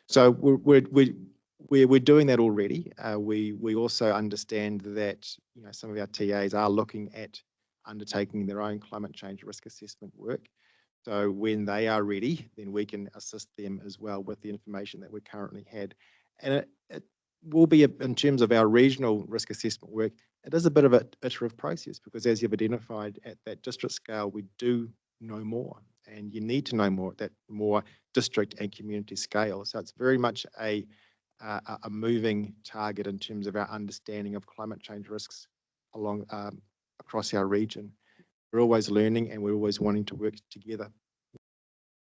So we're doing that already. We also understand that some of our TAs are looking at undertaking their own climate change risk assessment work. So when they are ready, then we can assist them as well with the information that we currently had. And it will be, in terms of our regional risk assessment work, it is a bit of an iterative process, because as you've identified at that district scale, we do know more, and you need to know more at that more district and community scale. So it's very much a moving target in terms of our understanding of climate change risks along across our region. We're always learning, and we're always wanting to work together.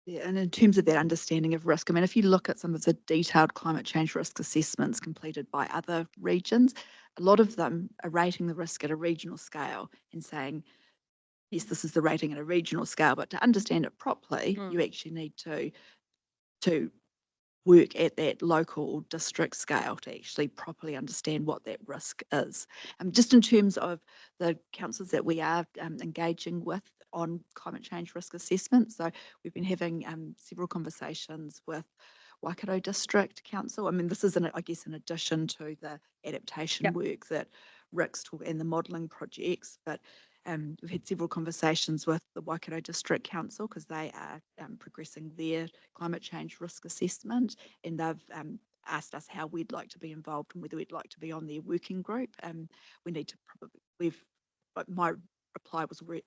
Yeah, and in terms of that understanding of risk, I mean, if you look at some of the detailed climate change risk assessments completed by other regions, a lot of them are rating the risk at a regional scale and saying, yes, this is the rating at a regional scale, but to understand it properly, you actually need to work at that local or district scale to actually properly understand what that risk is. Just in terms of the councils that we are engaging with on climate change risk assessment, so we've been having several conversations with Waikato District Council. I mean, this is, I guess, in addition to the adaptation work that Rick's talking and the modelling projects, but we've had several conversations with the Waikato District Council, because they are progressing their climate change risk assessment, and they've asked us how we'd like to be involved and whether we'd like to be on their working group. We need to but my reply was we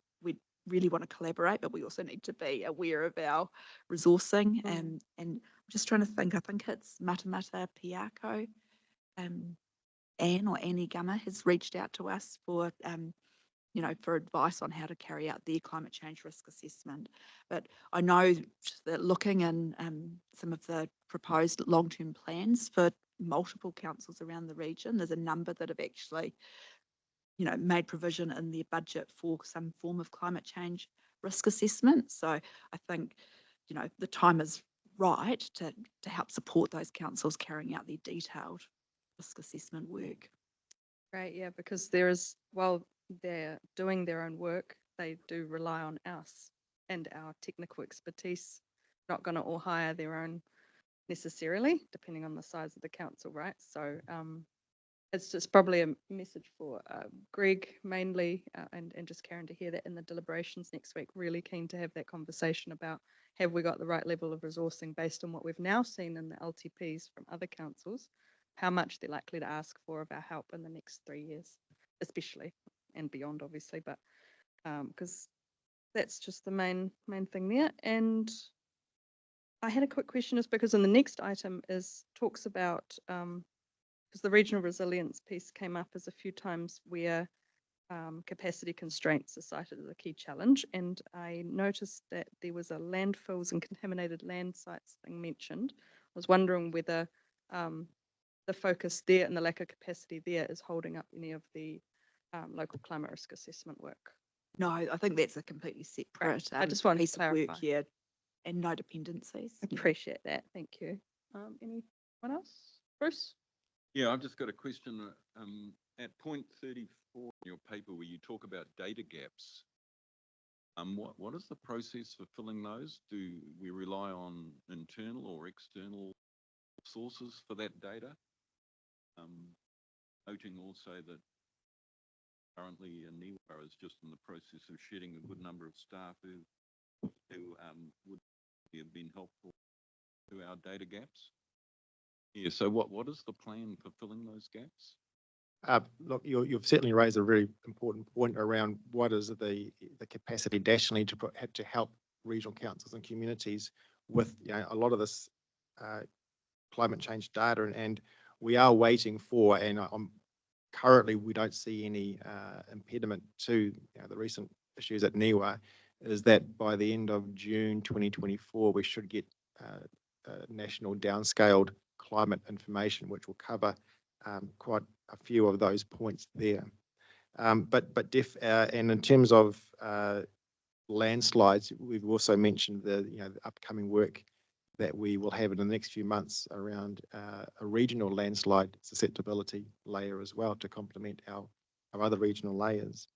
really want to collaborate, but we also need to be aware of our resourcing. And I'm just trying to think, I think it's Matamata Piako, Anne or Annie Gummer has reached out to us for for advice on how to carry out their climate change risk assessment. But I know that looking in some of the proposed long-term plans for multiple councils around the region, there's a number that have actually, made provision in their budget for some form of climate change risk assessment. So I think, the time is right to help support those councils carrying out their detailed risk assessment work. Great, yeah, because while they're doing their own work, they do rely on us and our technical expertise. Not going to all hire their own necessarily, depending on the size of the council, right? So it's just probably a message for Greg mainly, and just Karen, to hear that in the deliberations next week. Really keen to have that conversation about, have we got the right level of resourcing based on what we've now seen in the LTPs from other councils, how much they're likely to ask for of our help in the next 3 years, especially, and beyond, obviously, but because that's just the main thing there. And I had a quick question, just because in the next item talks about, because the regional resilience piece came up as a few times where capacity constraints are cited as a key challenge, and I noticed that there was a landfills and contaminated land sites thing mentioned. I was wondering whether the focus there and the lack of capacity there is holding up any of the local climate risk assessment work. No, I think that's a completely separate I just wanted to piece of work clarify. here and no dependencies. Yeah. Appreciate that. Thank you. Anyone else? Bruce? Yeah, I've just got a question. At point 34 in your paper where you talk about data gaps, what is the process for filling those? Do we rely on internal or external sources for that data? Noting also that currently NIWA is just in the process of shedding a good number of staff who would have been helpful to our data gaps. Yeah, so what is the plan for filling those gaps? Look, you've certainly raised a very important point around what is the capacity nationally to help regional councils and communities with a lot of this climate change data, and we are waiting for, and currently we don't see any impediment to the recent issues at NIWA, is that by the end of June 2024 we should get national downscaled climate information, which will cover quite a few of those points there. And in terms of landslides, we've also mentioned the upcoming work that we will have in the next few months around a regional landslide susceptibility layer as well to complement our other regional layers.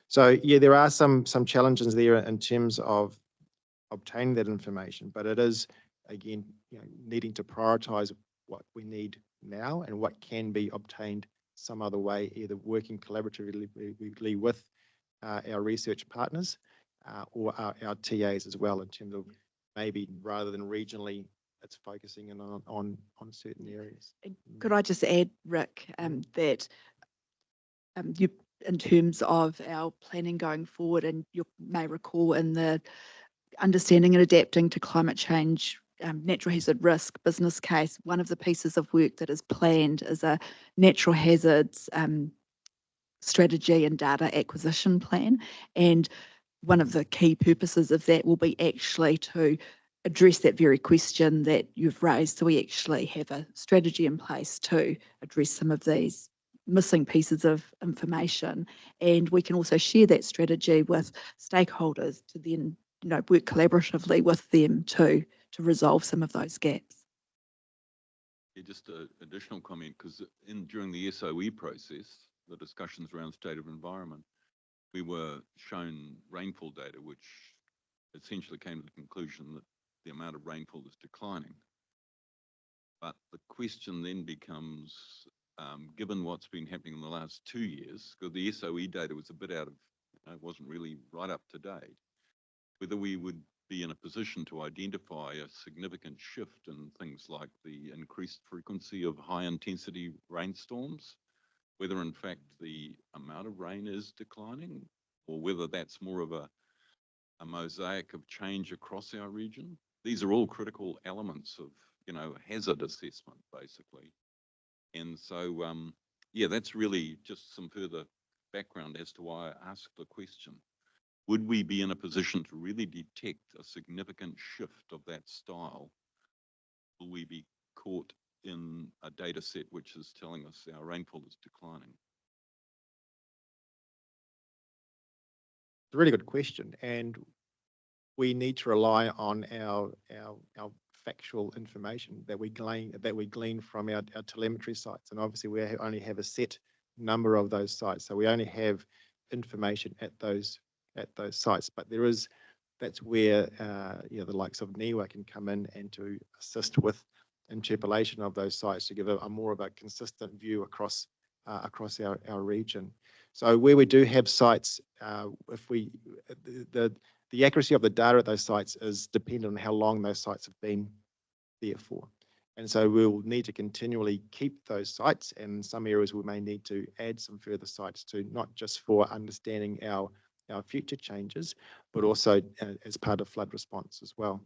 So yeah, there are some challenges there in terms of obtaining that information, but it is again needing to prioritize what we need now and what can be obtained some other way, either working collaboratively with our research partners or our TAs as well, in terms of maybe rather than regionally, it's focusing in on certain areas. Could I just add, Rick, that you, in terms of our planning going forward, and you may recall in the understanding and adapting to climate change natural hazard risk business case, one of the pieces of work that is planned is a natural hazards strategy and data acquisition plan. And one of the key purposes of that will be actually to address that very question that you've raised. So we actually have a strategy in place to address some of these missing pieces of information. And we can also share that strategy with stakeholders to then work collaboratively with them to resolve some of those gaps. Yeah, just an additional comment, because during the SOE process, the discussions around state of environment, we were shown rainfall data, which essentially came to the conclusion that the amount of rainfall is declining. But the question then becomes, given what's been happening in the last 2 years, because the SOE data was a bit out of, it wasn't really right up to date, whether we would be in a position to identify a significant shift in things like the increased frequency of high intensity rainstorms, whether in fact the amount of rain is declining, or whether that's more of a mosaic of change across our region. These are all critical elements of, hazard assessment, basically. And so, yeah, that's really just some further background as to why I asked the question. Would we be in a position to really detect a significant shift of that style? Will we be caught in a data set which is telling us our rainfall is declining? It's a really good question, and we need to rely on our factual information that we glean from our telemetry sites, and obviously we only have a set number of those sites, so we only have information at those sites. But that's where the likes of NIWA can come in and to assist with interpolation of those sites to give a more of a consistent view across our region. So where we do have sites, the accuracy of the data at those sites is dependent on how long those sites have been there for. And so we'll need to continually keep those sites, and in some areas we may need to add some further sites to, not just for understanding our future changes, but also as part of flood response as well.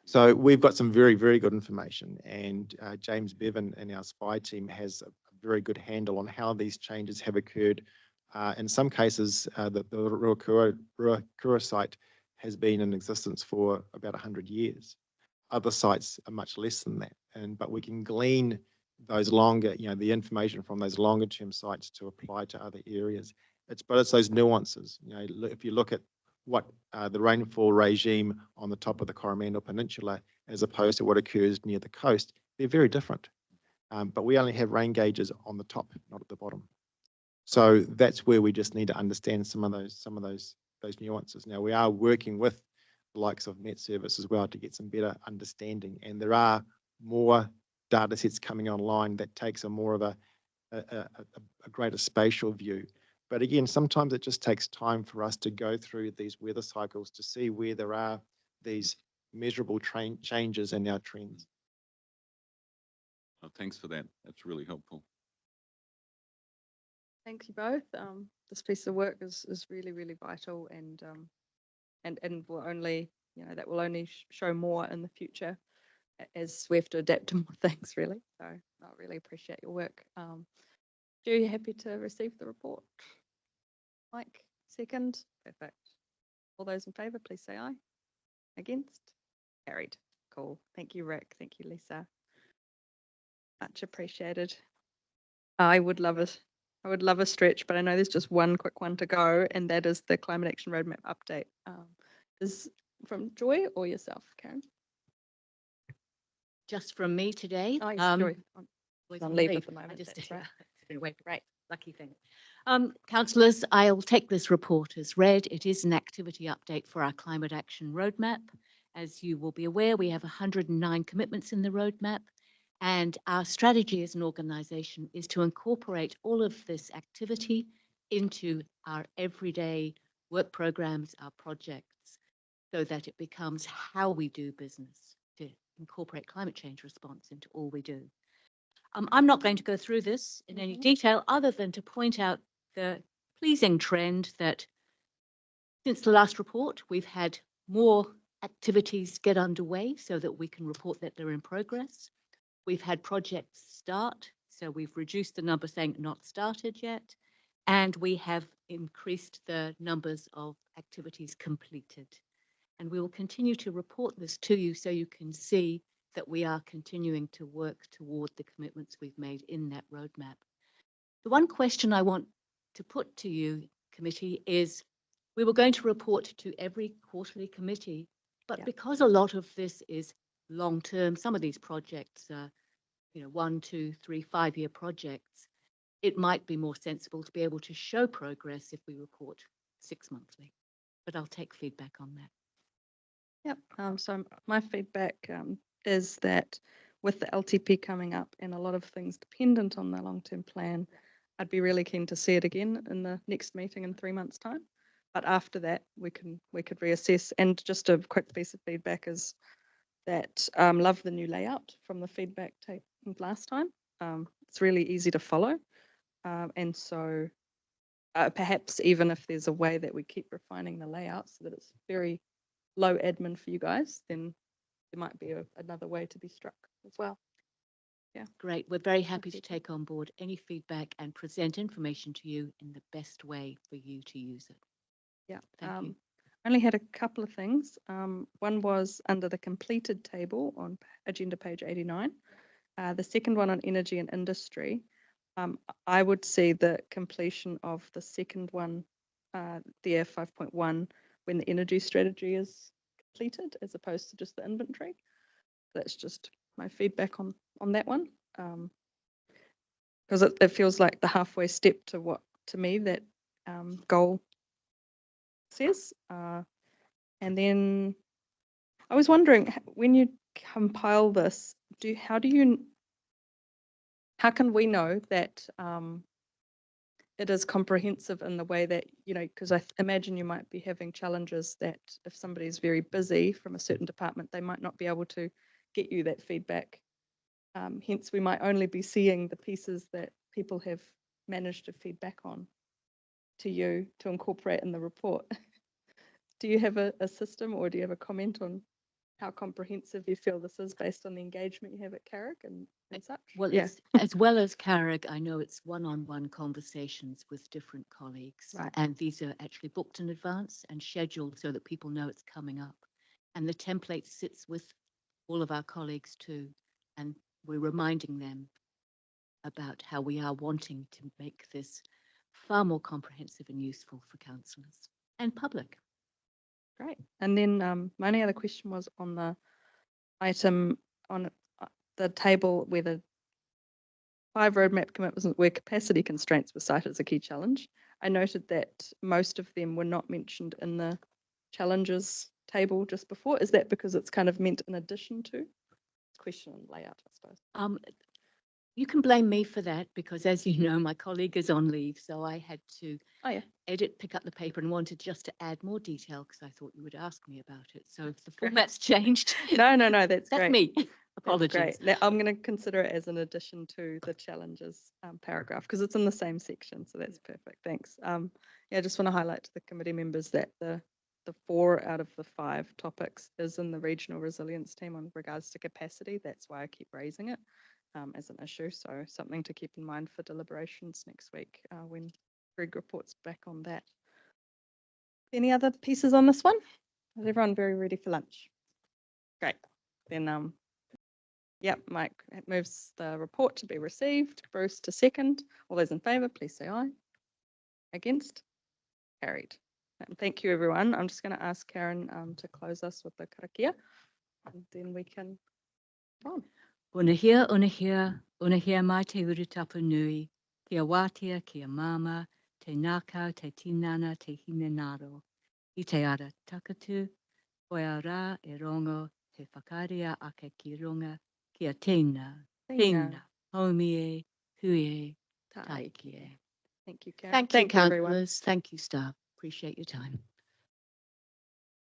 So we've got some very, very good information, and James Bevan and our SPY team has a very good handle on how these changes have occurred. In some cases, the Ruakura site has been in existence for about 100 years. other sites are much less than that. But we can glean those longer, the information from those longer term sites to apply to other areas. But it's those nuances. If you look at what the rainfall regime on the top of the Coromandel Peninsula as opposed to what occurs near the coast, they're very different. But we only have rain gauges on the top, not at the bottom. So that's where we just need to understand some of those nuances. Now we are working with the likes of Met Service as well to get some better understanding, and there are more data sets coming online that takes a more of a greater spatial view. But again, sometimes it just takes time for us to go through these weather cycles to see where there are these measurable changes in our trends. Oh, thanks for that. That's really helpful. Thank you both. This piece of work is really, really vital, and will only, that will only show more in the future as we have to adapt to more things, really. So I really appreciate your work. Stu, you happy to receive the report? Mike, second. Perfect. All those in favour, please say aye. Against? Carried. Cool. Thank you, Rick. Thank you, Lisa. Much appreciated. I would love it. I would love a stretch, but I know there's just one quick one to go, and that is the Climate Action Roadmap update. Is from Joy or yourself, Karen? Just from me today. Oh, yes, Joy. Joy's On leave at the moment. That's right. Anyway, great. Lucky thing. Councillors, I'll take this report as read. It is an activity update for our Climate Action Roadmap. As you will be aware, we have 109 commitments in the roadmap, and our strategy as an organisation is to incorporate all of this activity into our everyday work programs, our projects, so that it becomes how we do business, to incorporate climate change response into all we do. I'm not going to go through this in any detail other than to point out the pleasing trend that since the last report, we've had more activities get underway so that we can report that they're in progress. We've had projects start, so we've reduced the number saying not started yet, and we have increased the numbers of activities completed. And we will continue to report this to you so you can see that we are continuing to work toward the commitments we've made in that roadmap. The one question I want to put to you, committee, is we were going to report to every quarterly committee, but because a lot of this is long-term, some of these projects are, 1, 2, 3, 5-year projects, it might be more sensible to be able to show progress if we report 6 monthly. But I'll take feedback on that. Yep. So my feedback is that with the LTP coming up and a lot of things dependent on the long-term plan, I'd be really keen to see it again in the next meeting in 3 months' time. But after that, we could reassess. And just a quick piece of feedback is that love the new layout from the feedback tape last time. It's really easy to follow, and so perhaps even if there's a way that we keep refining the layout so that it's very low admin for you guys, then there might be another way to be struck as well. Yeah. Great. We're very happy to take on board any feedback and present information to you in the best way for you to use it. Yeah. Thank you. I only had a couple of things. One was under the completed table on agenda page 89. The second one on energy and industry. I would see the completion of the second one, there 5.1, when the energy strategy is completed as opposed to just the inventory. That's just my feedback on that one. Because it feels like the halfway step to what, to me, that goal says. And then I was wondering, when you compile this, how can we know that it is comprehensive in the way that, because I imagine you might be having challenges that if somebody is very busy from a certain department, they might not be able to get you that feedback. Hence, we might only be seeing the pieces that people have managed to feed back on to you to incorporate in the report. Do you have a system, or do you have a comment on how comprehensive you feel this is based on the engagement you have at Carrick and such? Well, as well as Carrick, I know it's one-on-one conversations with different colleagues. Right. And these are actually booked in advance and scheduled so that people know it's coming up. And the template sits with all of our colleagues too, and we're reminding them about how we are wanting to make this far more comprehensive and useful for councillors and public. Great. And then my only other question was on the item on the table where the 5 roadmap commitments where capacity constraints were cited as a key challenge. I noted that most of them were not mentioned in the challenges table just before. Is that because it's kind of meant in addition to? Question on layout, I suppose. You can blame me for that because, as you know, my colleague is on leave, so I had to pick up the paper and wanted just to add more detail because I thought you would ask me about it. So if the format's changed, No, that's that's great. me. That's Apologies. great. Now, I'm going to consider it as an addition to the challenges paragraph because it's in the same section, so that's perfect. Thanks. I just want to highlight to the committee members that the 4 out of the 5 topics is in the regional resilience team on regards to capacity. That's why I keep raising it as an issue. So something to keep in mind for deliberations next week when Greg reports back on that. Any other pieces on this one? Is everyone very ready for lunch? Great. Then Mike moves the report to be received. Bruce to second. All those in favour, please say aye. Against? Carried. And thank you, everyone. I'm just going to ask Karen to close us with the karakia, and then we can go on. Unahia mai te urutapu nui, kia wātia, kia mama, te nākau, te tinana, te hinenaro. I te ara takatu, koe rā e rongo, te whakaria ake ki runga, kia tēnā, haumie, hui, taiki e. Thank you, Karen. Thank you, everyone. councillors. Thank you, staff. Appreciate your time.